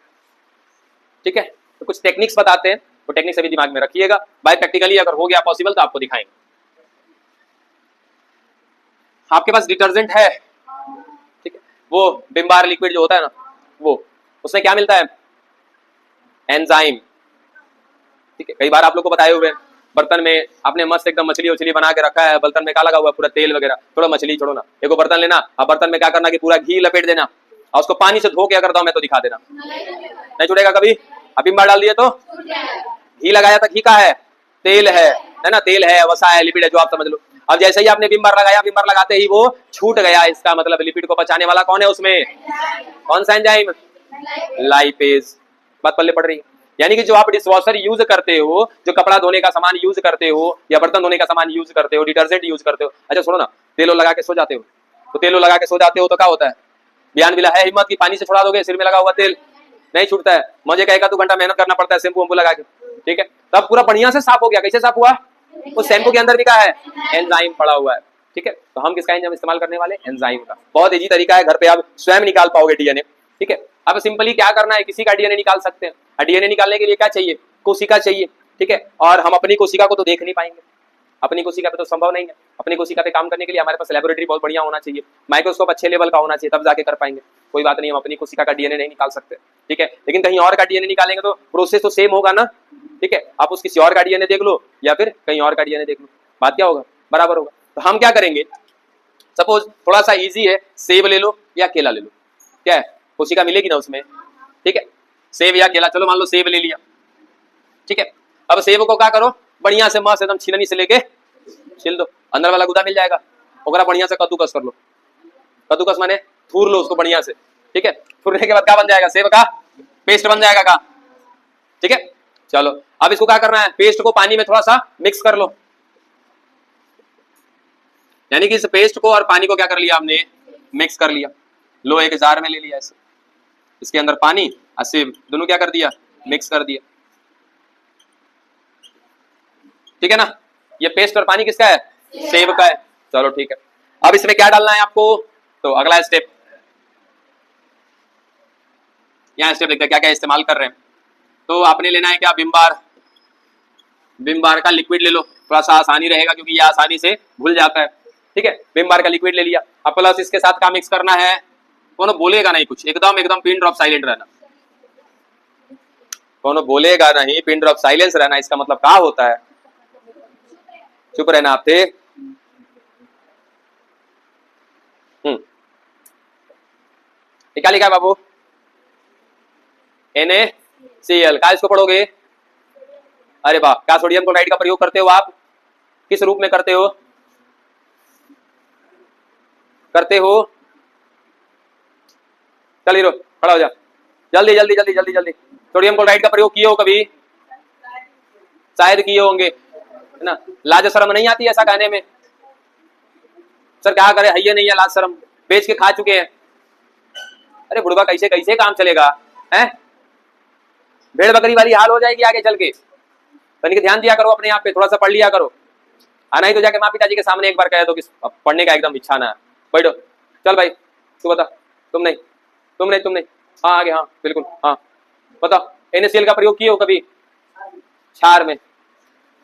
ठीक है, तो कुछ टेक्निक्स बताते हैं, वो टेक्निक्स अभी दिमाग में रखिएगा। बाय प्रैक्टिकली अगर हो गया पॉसिबल तो आपको दिखाएंगे। आपके पास डिटर्जेंट है, ठीक है, वो विम बार लिक्विड जो होता है ना, वो उसमें क्या मिलता है, एंजाइम। ठीक है, कई बार आप लोग को बताए हुए, बर्तन में आपने मस्त एकदम मछली उछली बना के रखा है, बर्तन में क्या लगा हुआ है, पूरा तेल वगैरह, थोड़ा मछली छोड़ो ना, एक बर्तन लेना, अब बर्तन में क्या करना कि पूरा घी लपेट देना, और उसको पानी से धो के अगर दो मैं तो दिखा देना, नहीं छूटेगा कभी। अब विम बार डाल दिए तो घी लगाया था, घी का है, तेल है ना, तेल है, वसा है, लिपिड है, जो आप समझ लो। अब जैसे ही आपने विम बार लगाया, विम बार लगाते ही वो छूट गया, इसका मतलब लिपिड को पचाने वाला कौन है उसमें, कौन सा एंजाइम, लाइपेज। बात पल्ले पड़ रही है। यानी कि जो आप डिशवॉशर यूज करते हो, जो कपड़ा धोने का सामान यूज करते हो या बर्तन धोने का सामान यूज करते हो, डिटर्जेंट यूज करते हो, अच्छा सुनो ना, तेलो लगा के सो जाते हो, तो तेलो लगा के सो जाते हो तो क्या होता है, बयान मिला है हिम्मत की पानी से छुड़ा दोगे, सिर में लगा हुआ तेल नहीं छूटता है, मजे का 1-2 घंटा मेहनत करना पड़ता है शैम्पू वैम्पू लगा के, ठीक है। तब पूरा बढ़िया से साफ हो गया। कैसे साफ हुआ, उस शैम्पू के अंदर भी क्या है, एंजाइम पड़ा हुआ है, ठीक है। तो हम किसका एंजाइम इस्तेमाल करने वाले, एंजाइम का। बहुत इजी तरीका है, घर पे आप स्वयं निकाल पाओगे डीएनए, ठीक है। अब सिंपली क्या करना है, किसी का डीएनए निकाल सकते हैं। डीएनए निकालने के लिए क्या चाहिए, कोशिका चाहिए, ठीक है। और हम अपनी कोशिका को तो देख नहीं पाएंगे, अपनी कोशिका पे तो संभव नहीं है। अपनी कोशिका पे काम करने के लिए हमारे पास लैबोरेटरी बहुत बढ़िया होना चाहिए, माइक्रोस्कोप अच्छे लेवल का होना चाहिए, तब जाके कर पाएंगे। कोई बात नहीं, हम अपनी कोशिका का डीएनए नहीं निकाल सकते, ठीक है। लेकिन कहीं और का डीएनए निकालेंगे तो प्रोसेस तो सेम होगा ना, ठीक है। आप उस किसी और का डीएनए देख लो या फिर कहीं और का डीएनए देख लो, बात क्या होगा, बराबर होगा। तो हम क्या करेंगे, सपोज थोड़ा सा इजी है, सेब ले लो या केला ले लो, क्या है, कोशिका मिलेगी ना उसमें, ठीक है। सेब या केला, चलो मान लो सेब ले लिया, ठीक है। अब सेब को क्या करो, बढ़िया से मस्त एकदम छीलनी से लेके छिल दो, अंदर वाला गुदा मिल जाएगा, ओकरा बढ़िया से कद्दूकस कर लो। कद्दूकस माने थूर लो उसको बढ़िया से, ठीक है। थूरने के बाद क्या बन जाएगा, सेब का पेस्ट बन जाएगा का, ठीक है। चलो अब इसको क्या करना है, पेस्ट को पानी में थोड़ा सा मिक्स कर लो, यानी कि इस पेस्ट को और पानी को क्या कर लिया आपने, मिक्स कर लिया। लो एक जार में ले लिया इसे, इसके अंदर पानी और सेब दोनों क्या कर दिया, मिक्स कर दिया, ठीक है ना। ये पेस्ट और पानी किसका है, सेब का है। चलो ठीक है, अब इसमें क्या डालना है आपको, तो अगला स्टेप, यहाँ स्टेप देखते हैं क्या क्या इस्तेमाल कर रहे हैं। तो आपने लेना है क्या, विम बार, विम बार का लिक्विड ले लो, थोड़ा सा आसानी रहेगा क्योंकि ये आसानी से भूल जाता है, ठीक है। विम बार का लिक्विड ले लिया। अब प्लस इसके साथ क्या मिक्स करना है, कोनो बोलेगा नहीं कुछ, एकदम एकदम पिन ड्रॉप साइलेंट रहना, कोनो बोलेगा नहीं, पिन ड्रॉप साइलेंस रहना। इसका मतलब क्या होता है, चुप रहना आप थे। क्या लिखा है बाबू, NaCl का, इसको पढ़ोगे। अरे वाह, क्या सोडियम क्लोराइड का प्रयोग करते हो आप, किस रूप में करते हो, करते हो, चलिए रो खड़ा हो जा, जल्दी जल्दी जल्दी जल्दी जल्दी। सोडियम क्लोराइड का प्रयोग किए हो कभी, शायद किए होंगे, है ना। लाज शर्म नहीं आती ऐसा कहने में, सर क्या करे, है नहीं है लाज शर्म, बेच के खा चुके हैं। अरे बुढ़वा कैसे कैसे काम चलेगा, हैं, भेड़ बकरी वाली हाल हो जाएगी आगे चल के। तनिक ध्यान दिया करो अपने आप पे, थोड़ा सा पढ़ लिया करो, नहीं तो जाके माँ पिताजी के सामने एक बार कह दो कि पढ़ने का एकदम इच्छा ना है, बैठो, चल भाई तू बता, तुम नहीं, तुम नहीं, तुम नहीं, हाँ आगे, हाँ बिल्कुल, हाँ बताओ। NaCl का प्रयोग किए हो कभी, क्षार में,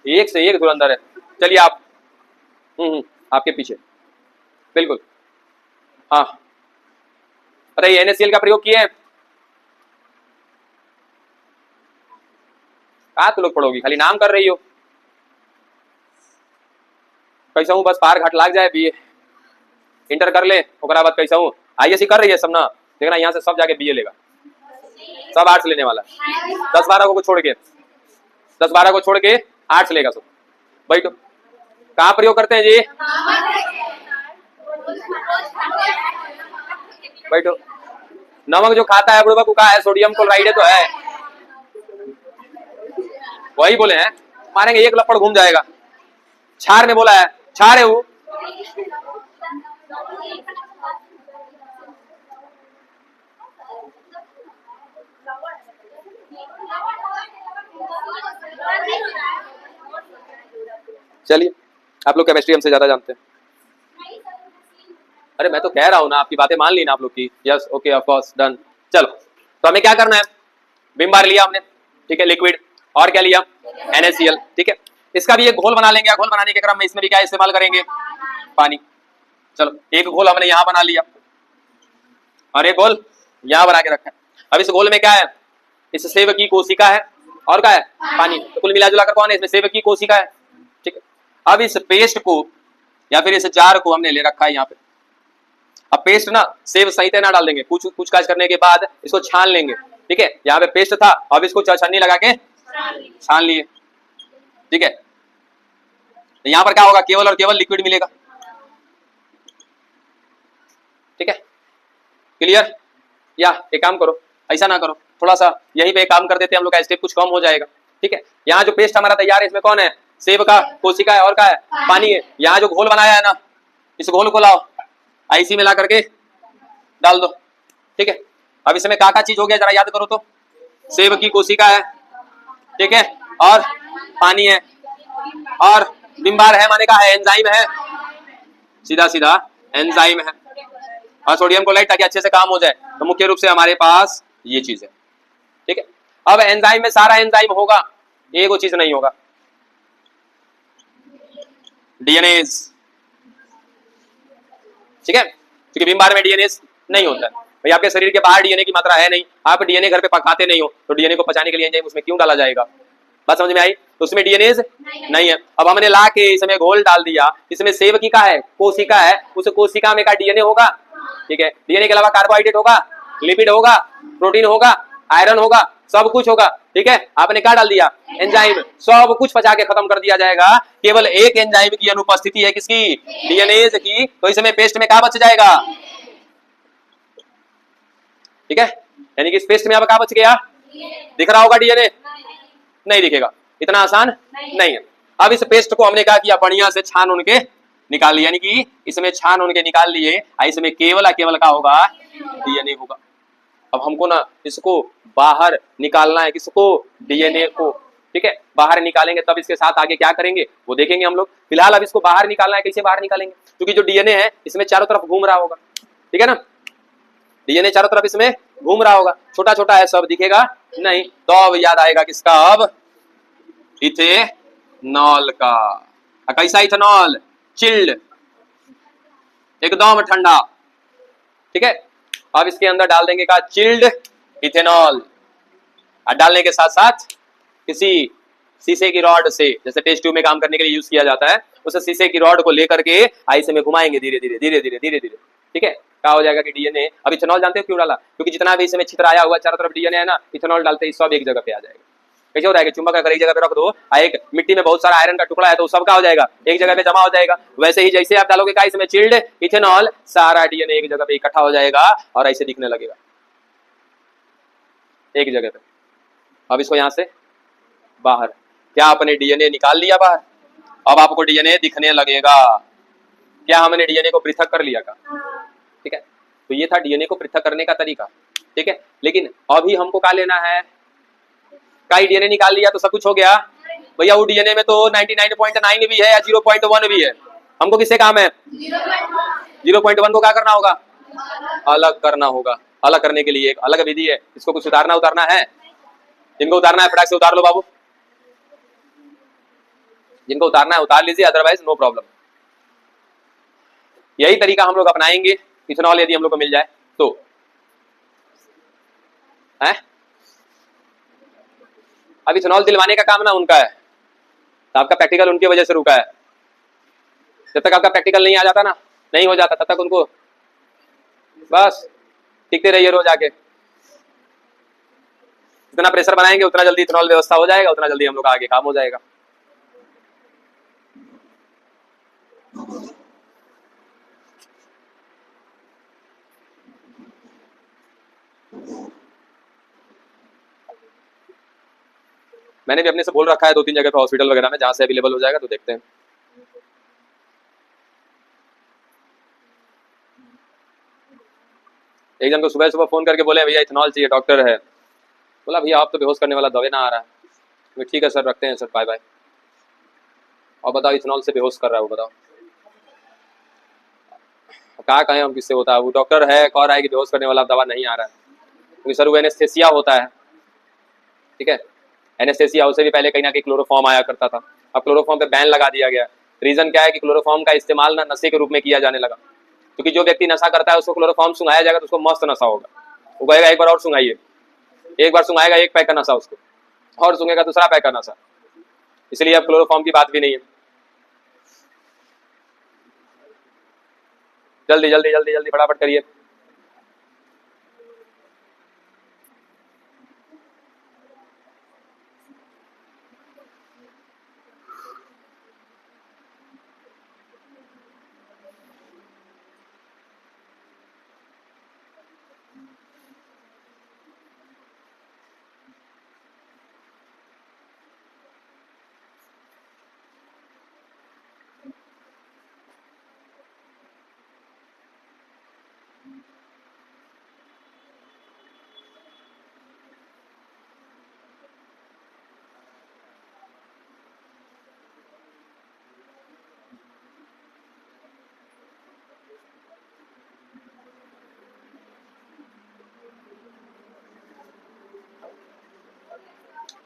एक से एक धुरंधर है। चलिए आप, आपके पीछे, बिल्कुल, हाँ। अरे NaCl का प्रयोग किए, कहा तू लोग पढ़ोगी, खाली नाम कर रही हो। कैसा हूँ बस पार घाट लाग जाए, बीए इंटर कर ले, ओकरा बाद कैसा हूँ ISC कर रही है सब ना, देखना यहाँ से सब जाके BA लेगा, सब आर्ट्स लेने वाला, 10-12 को छोड़ के, 10-12 को छोड़ के आर्ट्स लेगा सब। बैठो, कहाँ प्रयोग करते हैं जी, बैठो। नमक जो खाता है बुढ़वा को कहा है, सोडियम क्लोराइड तो है, वही बोले हैं, मारेंगे एक लपड़ घूम जाएगा। क्षार में बोला है, क्षार है वो, चलिए आप लोग केमिस्ट्री हमसे ज्यादा जानते हैं। अरे मैं तो कह रहा हूं ना, आपकी बातें मान ली ना आप लोग की, yes okay of course done. चलो तो हमें क्या करना है, विम बार लिया हमने, ठीक है, लिक्विड, और क्या लिया, NaCl, ठीक है। इसका भी एक घोल बना लेंगे, घोल बनाने के क्रम में इसमें भी क्या इस्तेमाल करेंगे, पानी। चलो एक घोल हमने यहां बना लिया और एक घोल यहां बना के रखा है। अब इस घोल में क्या है, इस सेब की कोशिका है और क्या है, पानी। तो कुल मिला जुला कर कौन है, इसमें सेब की कोशिका है, ठीक है। अब इस पेस्ट को या फिर इस जार को हमने ले रखा है यहाँ पे। अब पेस्ट ना सेव सहित ना डाल देंगे, कुछ कुछ काज करने के बाद इसको छान लेंगे, ठीक है। यहाँ पे पेस्ट था, अब इसको छन्नी लगा के छान लिए, ठीक है। यहाँ पर क्या होगा, केवल और केवल लिक्विड मिलेगा, ठीक है। क्लियर? या एक काम करो, ऐसा ना करो, थोड़ा सा यहीं पे काम कर देते हैं हम लोग का स्टेप कुछ कम हो जाएगा, ठीक है। यहाँ जो पेस्ट हमारा तैयार है इसमें कौन है, सेब का, कोशिका है और क्या है, पानी है। यहाँ जो घोल बनाया है ना, इस घोल को लाओ आईसी में ला करके डाल दो, ठीक है। अब इसमें क्या चीज हो गया जरा याद करो तो, सेब की कोशिका है, ठीक है, और पानी है, और बिम्बार है माने का है, एंजाइम है, सीधा सीधा एंजाइम है, और सोडियम क्लोराइड, ताकि अच्छे से काम हो जाए। तो मुख्य रूप से हमारे पास ये चीज है, ठीक है। अब एंजाइम में सारा एंजाइम होगा, एक वो चीज नहीं होगा, डीएनएज, ठीक है, क्योंकि बिम्बार में डीएनएज नहीं होता है भाई। आपके शरीर के बाहर डीएनए की मात्रा है नहीं, आप डीएनए घर पे पकाते नहीं हो, तो डीएनए को पचाने के लिए एंजाइम उसमें क्यों डाला जाएगा, बात समझ में आई? तो उसमें डीएनएज नहीं है। अब हमने ला के इसमें घोल डाल दिया, इसमें सेव की का है, कोशिका है, उस कोशिका में का डीएनए होगा, ठीक है। डीएनए के अलावा कार्बोहाइड्रेट होगा, लिपिड होगा, प्रोटीन होगा, आयरन होगा, सब कुछ होगा, ठीक है। आपने क्या डाल दिया, एंजाइम, सब कुछ पचा के खत्म कर दिया जाएगा, केवल एक एंजाइम की अनुपस्थिति है, किसकी, डीएनएज की। तो इसमें पेस्ट में क्या बच जाएगा, ठीक है, यानी कि इस पेस्ट में अब क्या बच गया, दिख रहा होगा डीएनए, नहीं दिखेगा, इतना आसान नहीं है। अब इस पेस्ट को हमने क्या किया, बढ़िया से छान उनके निकाल लिया, यानी कि इसमें छान उनके निकाल लिए, इसमें केवल केवल का होगा, डीएनए होगा। अब हमको ना इसको बाहर निकालना है, किसको, डीएनए को, ठीक है। बाहर निकालेंगे तब इसके साथ आगे क्या करेंगे वो देखेंगे हम लोग। फिलहाल अब इसको बाहर निकालना है, कैसे बाहर निकालेंगे, क्योंकि जो डीएनए है इसमें चारों तरफ घूम रहा होगा, ठीक है ना, डीएनए चारों तरफ इसमें घूम रहा होगा, छोटा छोटा है, सब दिखेगा नहीं। तो अब याद आएगा किसका, अब इथेनॉल का। कैसा इथेनॉल, चिल्ड, एकदम ठंडा, ठीक है। अब इसके अंदर डाल देंगे का चिल्ड इथेनॉल, और डालने के साथ साथ किसी शीशे की रॉड से, जैसे टेस्ट ट्यूब में काम करने के लिए यूज किया जाता है, उस शीशे की रॉड को लेकर के आईसी में घुमाएंगे धीरे धीरे धीरे धीरे धीरे धीरे, ठीक है। क्या हो जाएगा कि डीएनए, अब इथेनॉल जानते हो क्यों डाला, क्योंकि जितना भी इसमें छितर आया हुआ चारों तरफ डीएनए है ना, इथेनॉल डालते ही सब एक जगह पे आ जाएगा। कैसे हो जाएगा, चुंबक अगर एक जगह पे रख दो, एक मिट्टी में बहुत सारा आयरन का टुकड़ा है, तो सब का हो जाएगा, एक जगह पे जमा हो जाएगा। वैसे ही जैसे आप डालोगे का इसमें चिल्ड इथेनॉल, सारा डीएनए एक जगह पे इकट्ठा हो जाएगा और ऐसे दिखने लगेगा एक जगह पे। अब इसको यहां से बाहर, क्या आपने डीएनए निकाल लिया बाहर, अब आपको डीएनए दिखने लगेगा। क्या हमने डीएनए को पृथक कर लिया का, ठीक है। तो ये था डीएनए को पृथक करने का तरीका, ठीक है। लेकिन अभी हमको क्या लेना है, कई डीएनए निकाल लिया तो सब कुछ हो गया भैया, वो डीएनए में तो 99.9 भी है या 0.1 भी है, हमको किससे काम है, 0.1 को क्या करना होगा, अलग करना होगा। अलग करने के लिए एक अलग विधि है, इसको कुछ उतारना है, जिनको उतारना है फटाक से उतार लो बाबू, जिनको उतारना है उतार लीजिए, अदरवाइज नो प्रॉब्लम। यही तरीका हम लोग अपनाएंगे, इथेनॉल यदि हम लोग को मिल जाए तो है। अब इथेनॉल दिलवाने का काम ना उनका है, तो आपका प्रैक्टिकल उनकी वजह से रुका है। जब तक आपका प्रैक्टिकल नहीं आ जाता ना, नहीं हो जाता, तब तक उनको बस टिकते रहिए रोज आके। जितना प्रेशर बनाएंगे उतना जल्दी इथेनॉल व्यवस्था हो जाएगा, उतना जल्दी हम लोग आगे काम हो जाएगा। मैंने भी अपने से बोल रखा है 2-3 जगह पे हॉस्पिटल वगैरह में, जहां से अवेलेबल हो जाएगा तो देखते हैं। एक जन को सुबह सुबह फोन करके बोले भैया इथेनॉल चाहिए, डॉक्टर है, बोला भैया आप तो बेहोश करने वाला दवा ना आ रहा है। ठीक है सर, रखते हैं सर, बाय बाय। और बताओ इथेनॉल से बेहोश कर रहा है वो, बताओ क्या कहें हम, किससे होता है, वो डॉक्टर है कह रहा है कि बेहोश करने वाला दवा नहीं आ रहा है, क्योंकि सर वो एनेस्थेसिया होता है, ठीक है। एनेस्थेसिया उससे भी पहले कहीं ना कहीं क्लोरोफॉर्म आया करता था, अब क्लोरोफॉर्म पे बैन लगा दिया गया। रीजन क्या है कि क्लोरोफॉर्म का इस्तेमाल ना नशे के रूप में किया जाने लगा, क्योंकि जो व्यक्ति नशा करता है उसको क्लोरोफॉर्म सुंघाया जाएगा तो उसको मस्त नशा होगा, वो कहेगा एक बार और सुंघाइए, एक बार सुंघाएगा एक पैक का नशा उसको, और सुंघेगा दूसरा पैक का नशा, इसलिए अब क्लोरोफॉर्म की बात भी नहीं है। जल्दी जल्दी जल्दी जल्दी फटाफट करिए।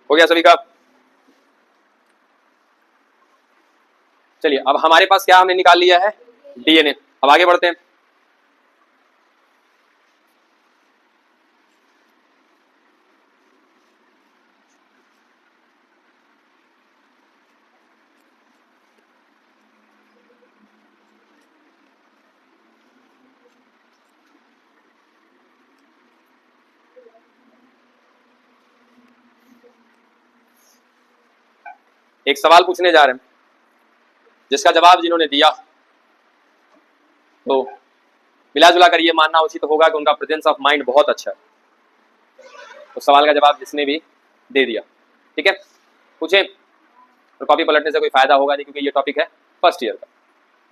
हो गया सभी का? चलिए अब हमारे पास क्या हमने निकाल लिया है, डीएनए। अब आगे बढ़ते हैं। एक सवाल पूछने जा रहे हैं जिसका जवाब जिन्होंने दिया तो मिला जुला कर ये मानना उचित होगा कि उनका प्रेजेंस ऑफ माइंड बहुत अच्छा है। तो सवाल का जवाब जिसने भी दे दिया, ठीक है, पूछे। तो कॉपी पलटने से कोई फायदा होगा नहीं क्योंकि ये टॉपिक है फर्स्ट ईयर का,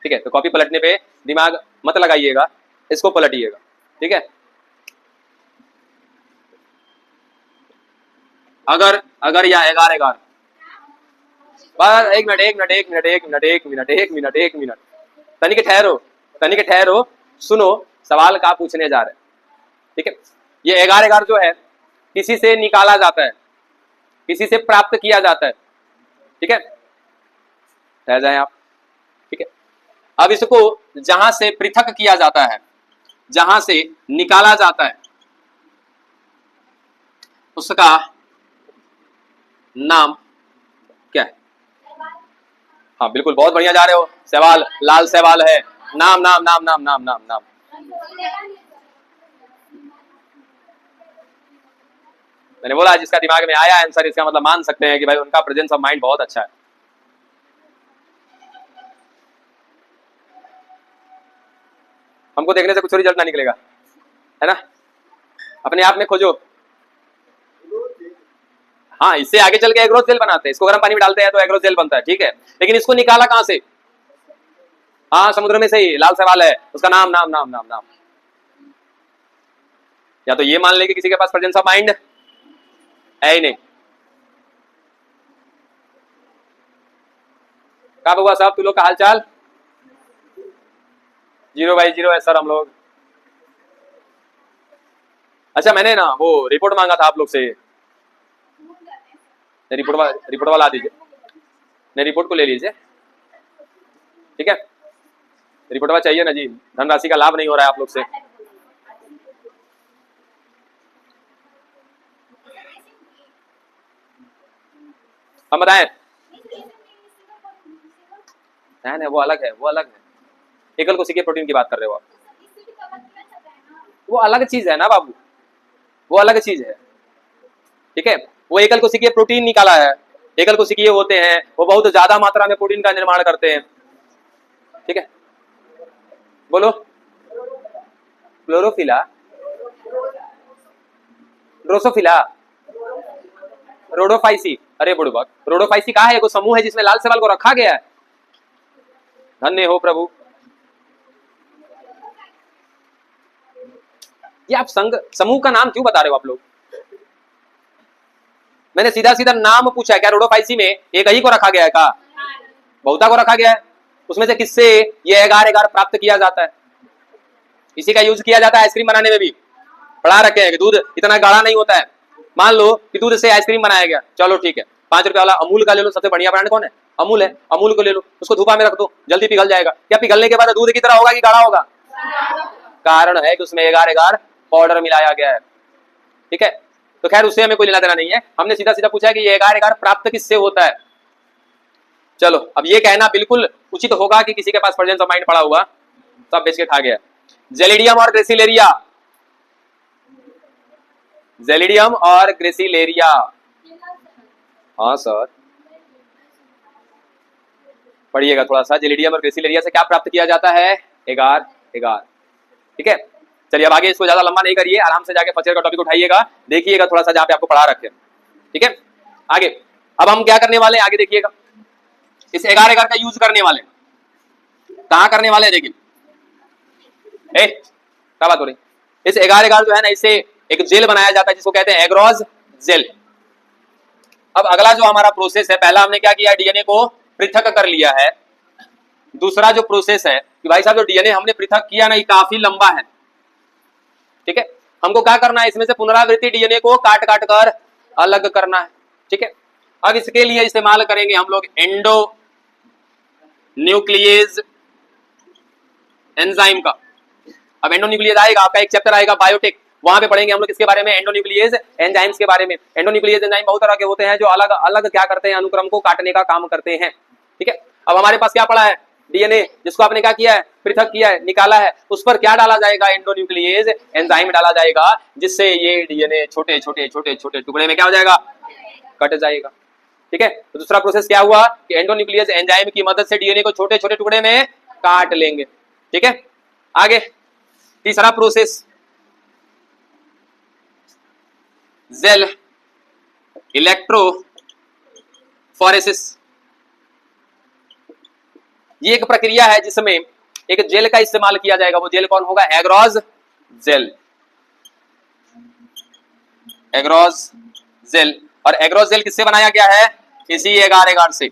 ठीक है। तो कॉपी पलटने पे दिमाग मत लगाइएगा, इसको पलटिएगा, ठीक है। अगर अगर या एगार एगार, बस एक मिनट एक मिनट एक मिनट एक मिनट एक मिनट एक मिनट एक मिनट, तनिक ठहरो, सुनो सवाल का पूछने जा रहे हैं, ठीक है। ये एगार एगार जो है किसी से निकाला जाता है, किसी से प्राप्त किया जाता है, ठीक है। रह जाए आप, ठीक है। अब इसको जहां से पृथक किया जाता है, जहां से निकाला जाता है, उसका नाम क्या है? हाँ बिल्कुल, बहुत बढ़िया जा रहे हो। सवाल लाल सवाल है, नाम नाम नाम नाम नाम नाम नाम। मैंने बोला जिसका दिमाग में आया आंसर, इसका मतलब मान सकते हैं कि भाई उनका प्रेजेंस ऑफ माइंड बहुत अच्छा है। हमको देखने से कुछ रिजल्ट ना निकलेगा, है ना, अपने आप में खोजो। हाँ, इससे आगे चल के एग्रोजेल बनाते हैं, इसको गर्म पानी में डालते हैं तो एग्रोजेल बनता है, ठीक है। लेकिन इसको निकाला कहां से? हाँ समुद्र में से ही। लाल सवाल है, उसका नाम नाम नाम नाम नाम। या तो ये मान ले कि किसी के पास प्रेजेंस ऑफ माइंड है ही नहीं। क्या हुआ साहब, तू लोग का हालचाल? 0/0 है सर हम लोग। अच्छा मैंने ना वो रिपोर्ट मांगा था आप लोग से, रिपोर्ट वाला दीजिए, नहीं रिपोर्ट को ले लीजिए, ठीक है। रिपोर्ट वाला चाहिए ना जी, धनराशि का लाभ नहीं हो रहा है आप लोग से। हम बताएं? नहीं वो अलग है, वो अलग है। एकल कोशिकीय प्रोटीन की बात कर रहे हो आप, वो अलग चीज है ना बाबू, वो अलग चीज है, ठीक है। वो एकल कोशिकीय प्रोटीन निकाला है। एकल कोशिकीय होते हैं वो बहुत ज्यादा मात्रा में प्रोटीन का निर्माण करते हैं, ठीक है। बोलो, क्लोरोफिला, ड्रोसोफिला, रोडोफाइसी। अरे बुड़बक, रोडोफाइसी कहा है? वो समूह है जिसमें लाल सवाल को रखा गया है। धन्य हो प्रभु। ये आप संघ समूह का नाम क्यों बता रहे हो आप लोग? मैंने सीधा सीधा नाम पूछा है। क्या रोडोफाइसी में एक ही को रखा गया है? का बहुता को रखा गया है। उसमें से किससे ये एगार एगार प्राप्त किया जाता है? इसी का यूज किया जाता है आइसक्रीम बनाने में भी। पढ़ा रखे हैं कि दूध इतना गाढ़ा नहीं होता है। मान लो कि दूध से आइसक्रीम बनाया गया, चलो ठीक है, 5 रुपए वाला अमूल का ले लो, सबसे बढ़िया ब्रांड कौन है? अमूल है। अमूल को ले लो, उसको धूपा में रख दो, जल्दी पिघल जाएगा। क्या पिघलने के बाद दूध की तरह होगा कि गाढ़ा होगा? कारण है कि उसमें एगार एगार पाउडर मिलाया गया है, ठीक है। तो खैर उससे हमें कोई लेना देना नहीं है। हमने सीधा सीधा पूछा है कि ये एगार एगार प्राप्त किससे होता है। चलो अब ये कहना बिल्कुल उचित होगा कि किसी के पास प्रेजेंस ऑफ माइंड पड़ा हुआ सब बेच के खा गया। जेलिडियम और ग्रेसिलेरिया, जेलिडियम और ग्रेसिलेरिया। हाँ सर, पढ़िएगा थोड़ा सा। जेलिडियम और ग्रेसिलेरिया से क्या प्राप्त किया जाता है? एगार एगार। ठीक है, चलिए अब आगे, इसको ज्यादा लंबा नहीं करिए, आराम से जाके फर्स्ट ईयर का टॉपिक उठाइएगा, देखिएगा थोड़ा सा जहां पे आपको पढ़ा रखे। ठीक है, आगे अब हम क्या करने वाले हैं, आगे देखिएगा। इस एगार एगार का यूज करने वाले, कहां करने वाले? देखिए क्या बात हो रही, इस एगार एगार जो है ना, इससे एक जेल बनाया जाता है जिसको कहते हैं एग्रोज जेल। अब अगला जो हमारा प्रोसेस है, पहला हमने क्या किया, डीएनए को पृथक कर लिया है। दूसरा जो प्रोसेस है कि भाई साहब जो डीएनए हमने पृथक किया ना, ये काफी लंबा है। ठीक है, हमको क्या करना है, इसमें से पुनरावृत्ति डीएनए को काट काट कर अलग करना है। ठीक है, अब इसके लिए इस्तेमाल करेंगे हम लोग एंडो न्यूक्लियेज एंजाइम का। अब एंडो न्यूक्लियेज आएगा, आपका एक चैप्टर आएगा बायोटेक, वहां पे पढ़ेंगे हम लोग किसके बारे में, एंडो न्यूक्लियेज एंजाइम्स के बारे में। एंडो न्यूक्लियेज एंजाइम बहुत तरह के होते हैं जो अलग अलग क्या करते हैं, अनुक्रम को काटने का काम करते हैं। ठीक है, अब हमारे पास क्या पड़ा है, डीएनए, जिसको आपने क्या किया है, पृथक किया है, निकाला है, उस पर क्या डाला जाएगा, एंडोन्यूक्लियेज एंजाइम डाला जाएगा, जिससे ये डीएनए छोटे छोटे छोटे छोटे टुकड़े में क्या हो जाएगा, कट जाएगा। ठीक है, तो दूसरा प्रोसेस क्या हुआ कि एंडोन्यूक्लियेज एंजाइम की मदद से डीएनए को छोटे छोटे टुकड़े में काट लेंगे। ठीक है, आगे तीसरा प्रोसेस जेल इलेक्ट्रोफोरेसिस। ये एक प्रक्रिया है जिसमें एक जेल का इस्तेमाल किया जाएगा। वो जेल कौन होगा, एग्रोज जेल। एग्रोज जेल, और एग्रोज जेल किससे बनाया गया है, इसी एगार एगार से।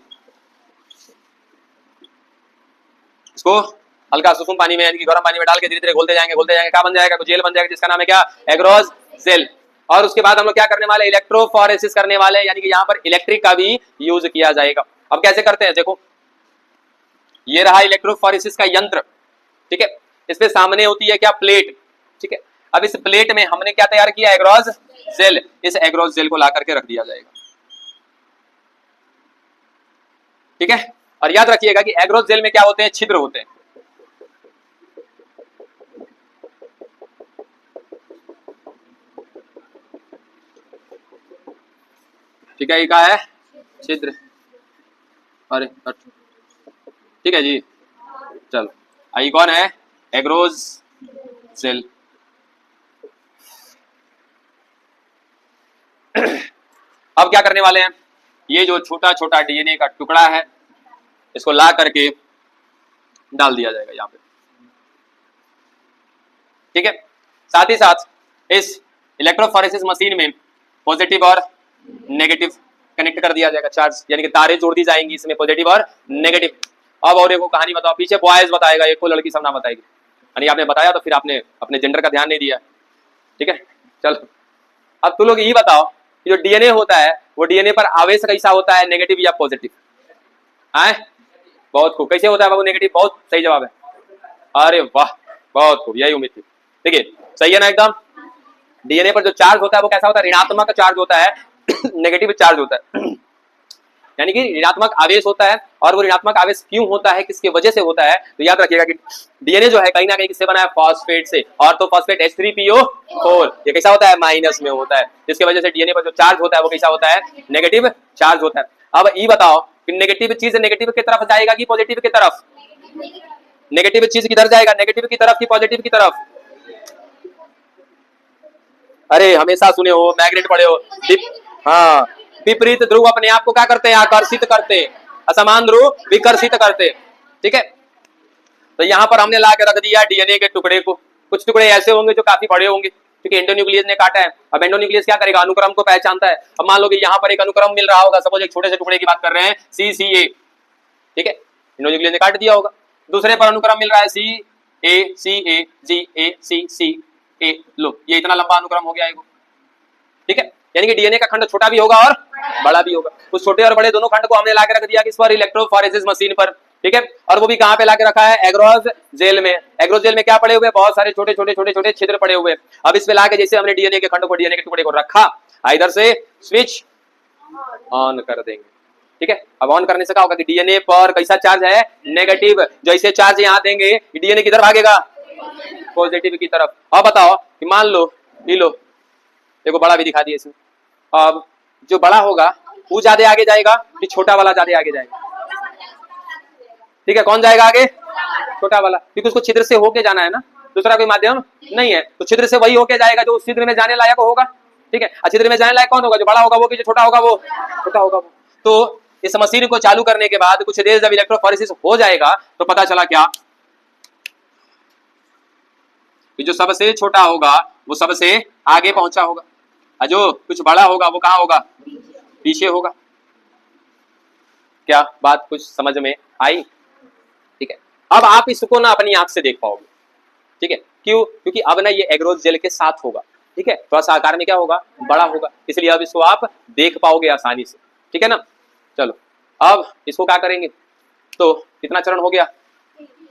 इसको हल्का सुसुम पानी में यानी कि गर्म पानी में डाल के धीरे धीरे घोलते जाएंगे, क्या बन जाएगा, जेल बन जाएगा, जिसका नाम है क्या, एग्रोज जेल। और उसके बाद हम लोग क्या करने वाले, इलेक्ट्रोफोरेसिस करने वाले, यानी कि यहां पर इलेक्ट्रिक का भी यूज किया जाएगा। अब कैसे करते हैं, देखो ये रहा इलेक्ट्रोफोरेसिस का यंत्र। ठीक है, इसमें सामने होती है क्या, प्लेट। ठीक है, अब इस प्लेट में हमने क्या तैयार किया, एग्रोज जेल। इस एग्रोज जेल को ला करके रख दिया जाएगा। ठीक है, और याद रखिएगा कि एग्रोज जेल में क्या होते हैं, छिद्र होते हैं। ठीक है, ये क्या है, छिद्र। अरे ठीक है जी, चलो आई कौन है, एग्रोज जेल। अब क्या करने वाले हैं, ये जो छोटा छोटा डीएनए का टुकड़ा है, इसको ला करके डाल दिया जाएगा यहां पे। ठीक है, साथ ही साथ इस इलेक्ट्रोफोरेसिस मशीन में पॉजिटिव और नेगेटिव कनेक्ट कर दिया जाएगा, चार्ज यानी कि तारे जोड़ दी जाएंगी इसमें, पॉजिटिव और नेगेटिव। अब और एक कहानी बताओ, पीछे बॉयज बताएगा, एक को लड़की सब ना बताएगी, यानी आपने बताया तो फिर आपने अपने जेंडर का ध्यान नहीं दिया। ठीक है, चलो अब तुम लोग ये बताओ, जो डीएनए होता है वो डीएनए पर आवेश कैसा होता है, नेगेटिव या पॉजिटिव? आए, बहुत खूब। कैसे होता है बाबू, नेगेटिव? बहुत सही जवाब है, अरे वाह, बहुत खूब, यही उम्मीद थी। देखिए सही है ना एकदम। डीएनए पर जो चार्ज होता है वो कैसा होता है, ऋणात्मक चार्ज होता है, नेगेटिव चार्ज होता है, यानी कि ऋणात्मक आवेश होता है। और वो ऋणात्मक आवेश क्यों होता है, किसके वजह से होता है, तो याद रखिएगा कि डीएनए जो है कहीं ना कहीं किससे बना है, फॉस्फेट से। और तो फॉस्फेट H3PO4, ये कैसा होता है, माइनस में होता है, जिसकी वजह से डीएनए पर जो चार्ज होता है वो कैसा होता है, नेगेटिव चार्ज होता है। अब ये बताओ कि नेगेटिव चीज नेगेटिव की तरफ जाएगा कि पॉजिटिव की तरफ? नेगेटिव चीज किधर जाएगा, नेगेटिव की तरफ कि पॉजिटिव की तरफ? अरे हमेशा सुने हो, मैग्नेट पढ़े हो। हाँ, विपरीत ध्रुव अपने आप को क्या करते हैं, आकर्षित करते हैं, असमान ध्रुव विकर्षित करते हैं। ठीक है, तो यहां पर हमने ला के रख दिया डीएनए के टुकड़े को। कुछ टुकड़े ऐसे होंगे जो काफी बड़े होंगे क्योंकि एंडोन्यूक्लियस ने काटा है। अब एंडोन्यूक्लियस क्या करेगा, अनुक्रम को पहचानता है। अब मान लो कि यहाँ पर एक अनुक्रम मिल रहा होगा, सपोज एक छोटे से टुकड़े की बात कर रहे हैं, CCA। ठीक है, एंडोन्यूक्लियस ने काट दिया होगा। दूसरे पर अनुक्रम मिल रहा है CAGACA। लो, ये इतना लंबा अनुक्रम हो गया है। ठीक है, यानी कि डीएनए का खंड छोटा भी होगा और बड़ा भी होगा। उस छोटे और बड़े दोनों खंड को हमने लाके रख दिया किस पर, इलेक्ट्रोफोरेसिस मशीन पर। ठीक है, और वो भी कहां पे लाके रखा है, एग्रोज जेल में। एग्रोज जेल में क्या पड़े हुए, बहुत सारे छोटे छोटे छोटे छोटे छिद्र पड़े हुए। अब इस पे लाके जैसे हमने डीएनए के खंड को, डीएनए के टुकड़े को रखा, इधर से स्विच ऑन कर देंगे। ठीक है। अब ऑन करने से क्या होगा कि डीएनए पर कैसा चार्ज है, नेगेटिव। जैसे चार्ज यहाँ देंगे डीएनए किधर भागेगा, पॉजिटिव की तरफ। अब बताओ कि मान लो ये लो, देखो बड़ा भी दिखा दिया इसमें। अब जो बड़ा होगा वो ज्यादा आगे जाएगा कि छोटा वाला ज्यादा आगे जाएगा, ठीक है। कौन जाएगा आगे, छोटा वाला, क्योंकि उसको छिद्र से होके जाना है ना, दूसरा कोई माध्यम नहीं है, तो छिद्र से वही होके जाएगा जो उस छिद्र में जाने लायक होगा, ठीक है। छिद्र में जाने लायक कौन होगा, जो बड़ा होगा वो, कि जो छोटा होगा वो छोटा होगा वो। तो इस मशीन को चालू करने के बाद कुछ देर जब इलेक्ट्रोफोरेसिस हो जाएगा तो पता चला क्या कि जो सबसे छोटा होगा वो सबसे आगे पहुंचा होगा, और जो कुछ बड़ा होगा वो कहाँ होगा, पीछे होगा। क्या बात कुछ समझ में आई, ठीक है। अब आप इसको ना अपनी आंख से देख पाओगे, ठीक है। क्यों, क्योंकि अब ना ये एग्रोज जेल के साथ होगा, ठीक है। थोड़ा सा आकार में क्या होगा, बड़ा होगा, इसलिए अब इसको आप देख पाओगे आसानी से, ठीक है ना। चलो अब इसको क्या करेंगे, तो कितना चरण हो गया,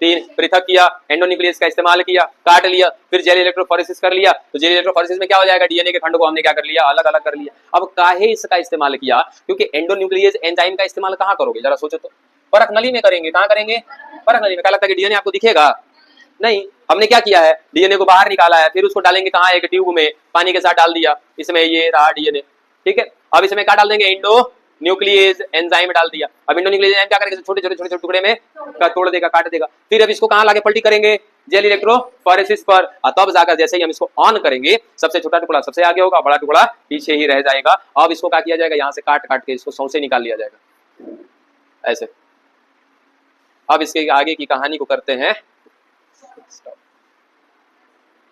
3। पृथक किया, एंडोन्यूक्लियस का इस्तेमाल किया, काट लिया, फिर जेल इलेक्ट्रोफोरेसिस कर लिया। तो जेल इलेक्ट्रोफोरेसिस में क्या हो जाएगा, डीएनए के खंड को हमने क्या कर लिया, अलग अलग कर लिया। अब काहे इसका इस्तेमाल किया, क्योंकि एंडोन्यूक्लियस एंजाइम का इस्तेमाल कहाँ करोगे, जरा सोचो तो, परख नली में करेंगे। कहाँ करेंगे, परख नली में। क्या लगता है कि डीएनए आपको दिखेगा, नहीं। हमने क्या किया है, डीएनए को बाहर निकाला है, फिर उसको डालेंगे कहाँ, एक ट्यूब में, पानी के साथ डाल दिया, इसमें ये रहा डीएनए, ठीक है। अब इसमें क्या डाल देंगे, इंडो न्यूक्लियस एंजाइम डाल दिया। अब इंडोन्यूक्लियस एंजाइम क्या करेगा, छोटे छोटे छोटे छोटे टुकड़े में तोड़ देगा, काट देगा। फिर अब इसको कहाँ लाके पलटी करेंगे, जेल इलेक्ट्रोफोरेसिस पर। तब जाकर जैसे ही हम इसको ऑन करेंगे सबसे छोटा टुकड़ा सबसे आगे होगा, बड़ा टुकड़ा पीछे ही रह जाएगा। अब इसको क्या किया जाएगा, यहाँ से काट काट के इसको सौंसे निकाल लिया जाएगा, ऐसे। अब इसके आगे की कहानी को करते हैं,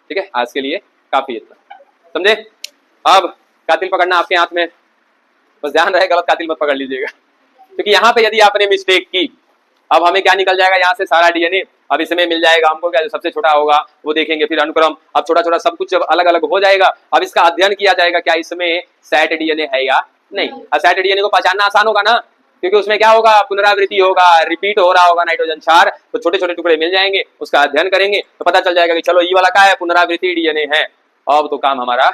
ठीक है। आज के लिए काफी इतना, समझे। अब कातिल पकड़ना आपके हाथ में, बस ध्यान रहे गलत कातिल मत पकड़ लीजिएगा, क्योंकि यहाँ पे यदि आपने मिस्टेक की, अब हमें क्या निकल जाएगा, यहाँ से सारा डीएनए। अब इसमें मिल जाएगा हमको क्या, जो सबसे छोटा होगा वो देखेंगे, फिर अनुक्रम। अब छोटा छोटा सब कुछ जब अलग अलग हो जाएगा, अब इसका अध्ययन किया जाएगा, क्या इसमें सेट डीएनए है या नहीं। अब सेट डीएनए को पहचानना आसान होगा ना, क्योंकि उसमें क्या होगा, पुनरावृत्ति होगा, रिपीट हो रहा होगा नाइट्रोजन क्षार। तो छोटे छोटे टुकड़े मिल जाएंगे, उसका अध्ययन करेंगे तो पता चल जाएगा कि चलो ये वाला क्या है, पुनरावृत्ति डीएनए है। अब तो काम हमारा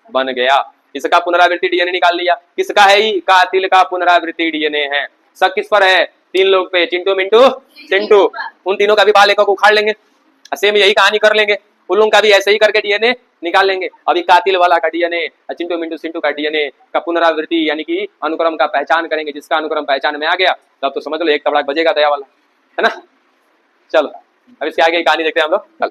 बन गया, इसका पुनरावृत्ति डीएनए निकाल लिया। किसका है, ये कातिल का पुनरावृत्ति डीएनए है। शक किस पर है, 3 लोग पे, चिंटू मिंटू चिंटू। उन तीनों का भी बाल एक उखाड़ लेंगे, सेम यही कहानी कर लेंगे, उन लोगों का भी ऐसे ही करके डीएनए निकाल लेंगे। अभी कातिल वाला का डीएनए, चिंटू मिंटू चिंटू का डीएनए का पुनरावृत्ति यानी कि अनुक्रम का पहचान करेंगे। जिसका अनुक्रम पहचान में आ गया तब तो समझ लो एक तबड़ाक बजेगा दया वाला, है ना। चलो अब इसके आगे कहानी देखते हैं हम लोग कल।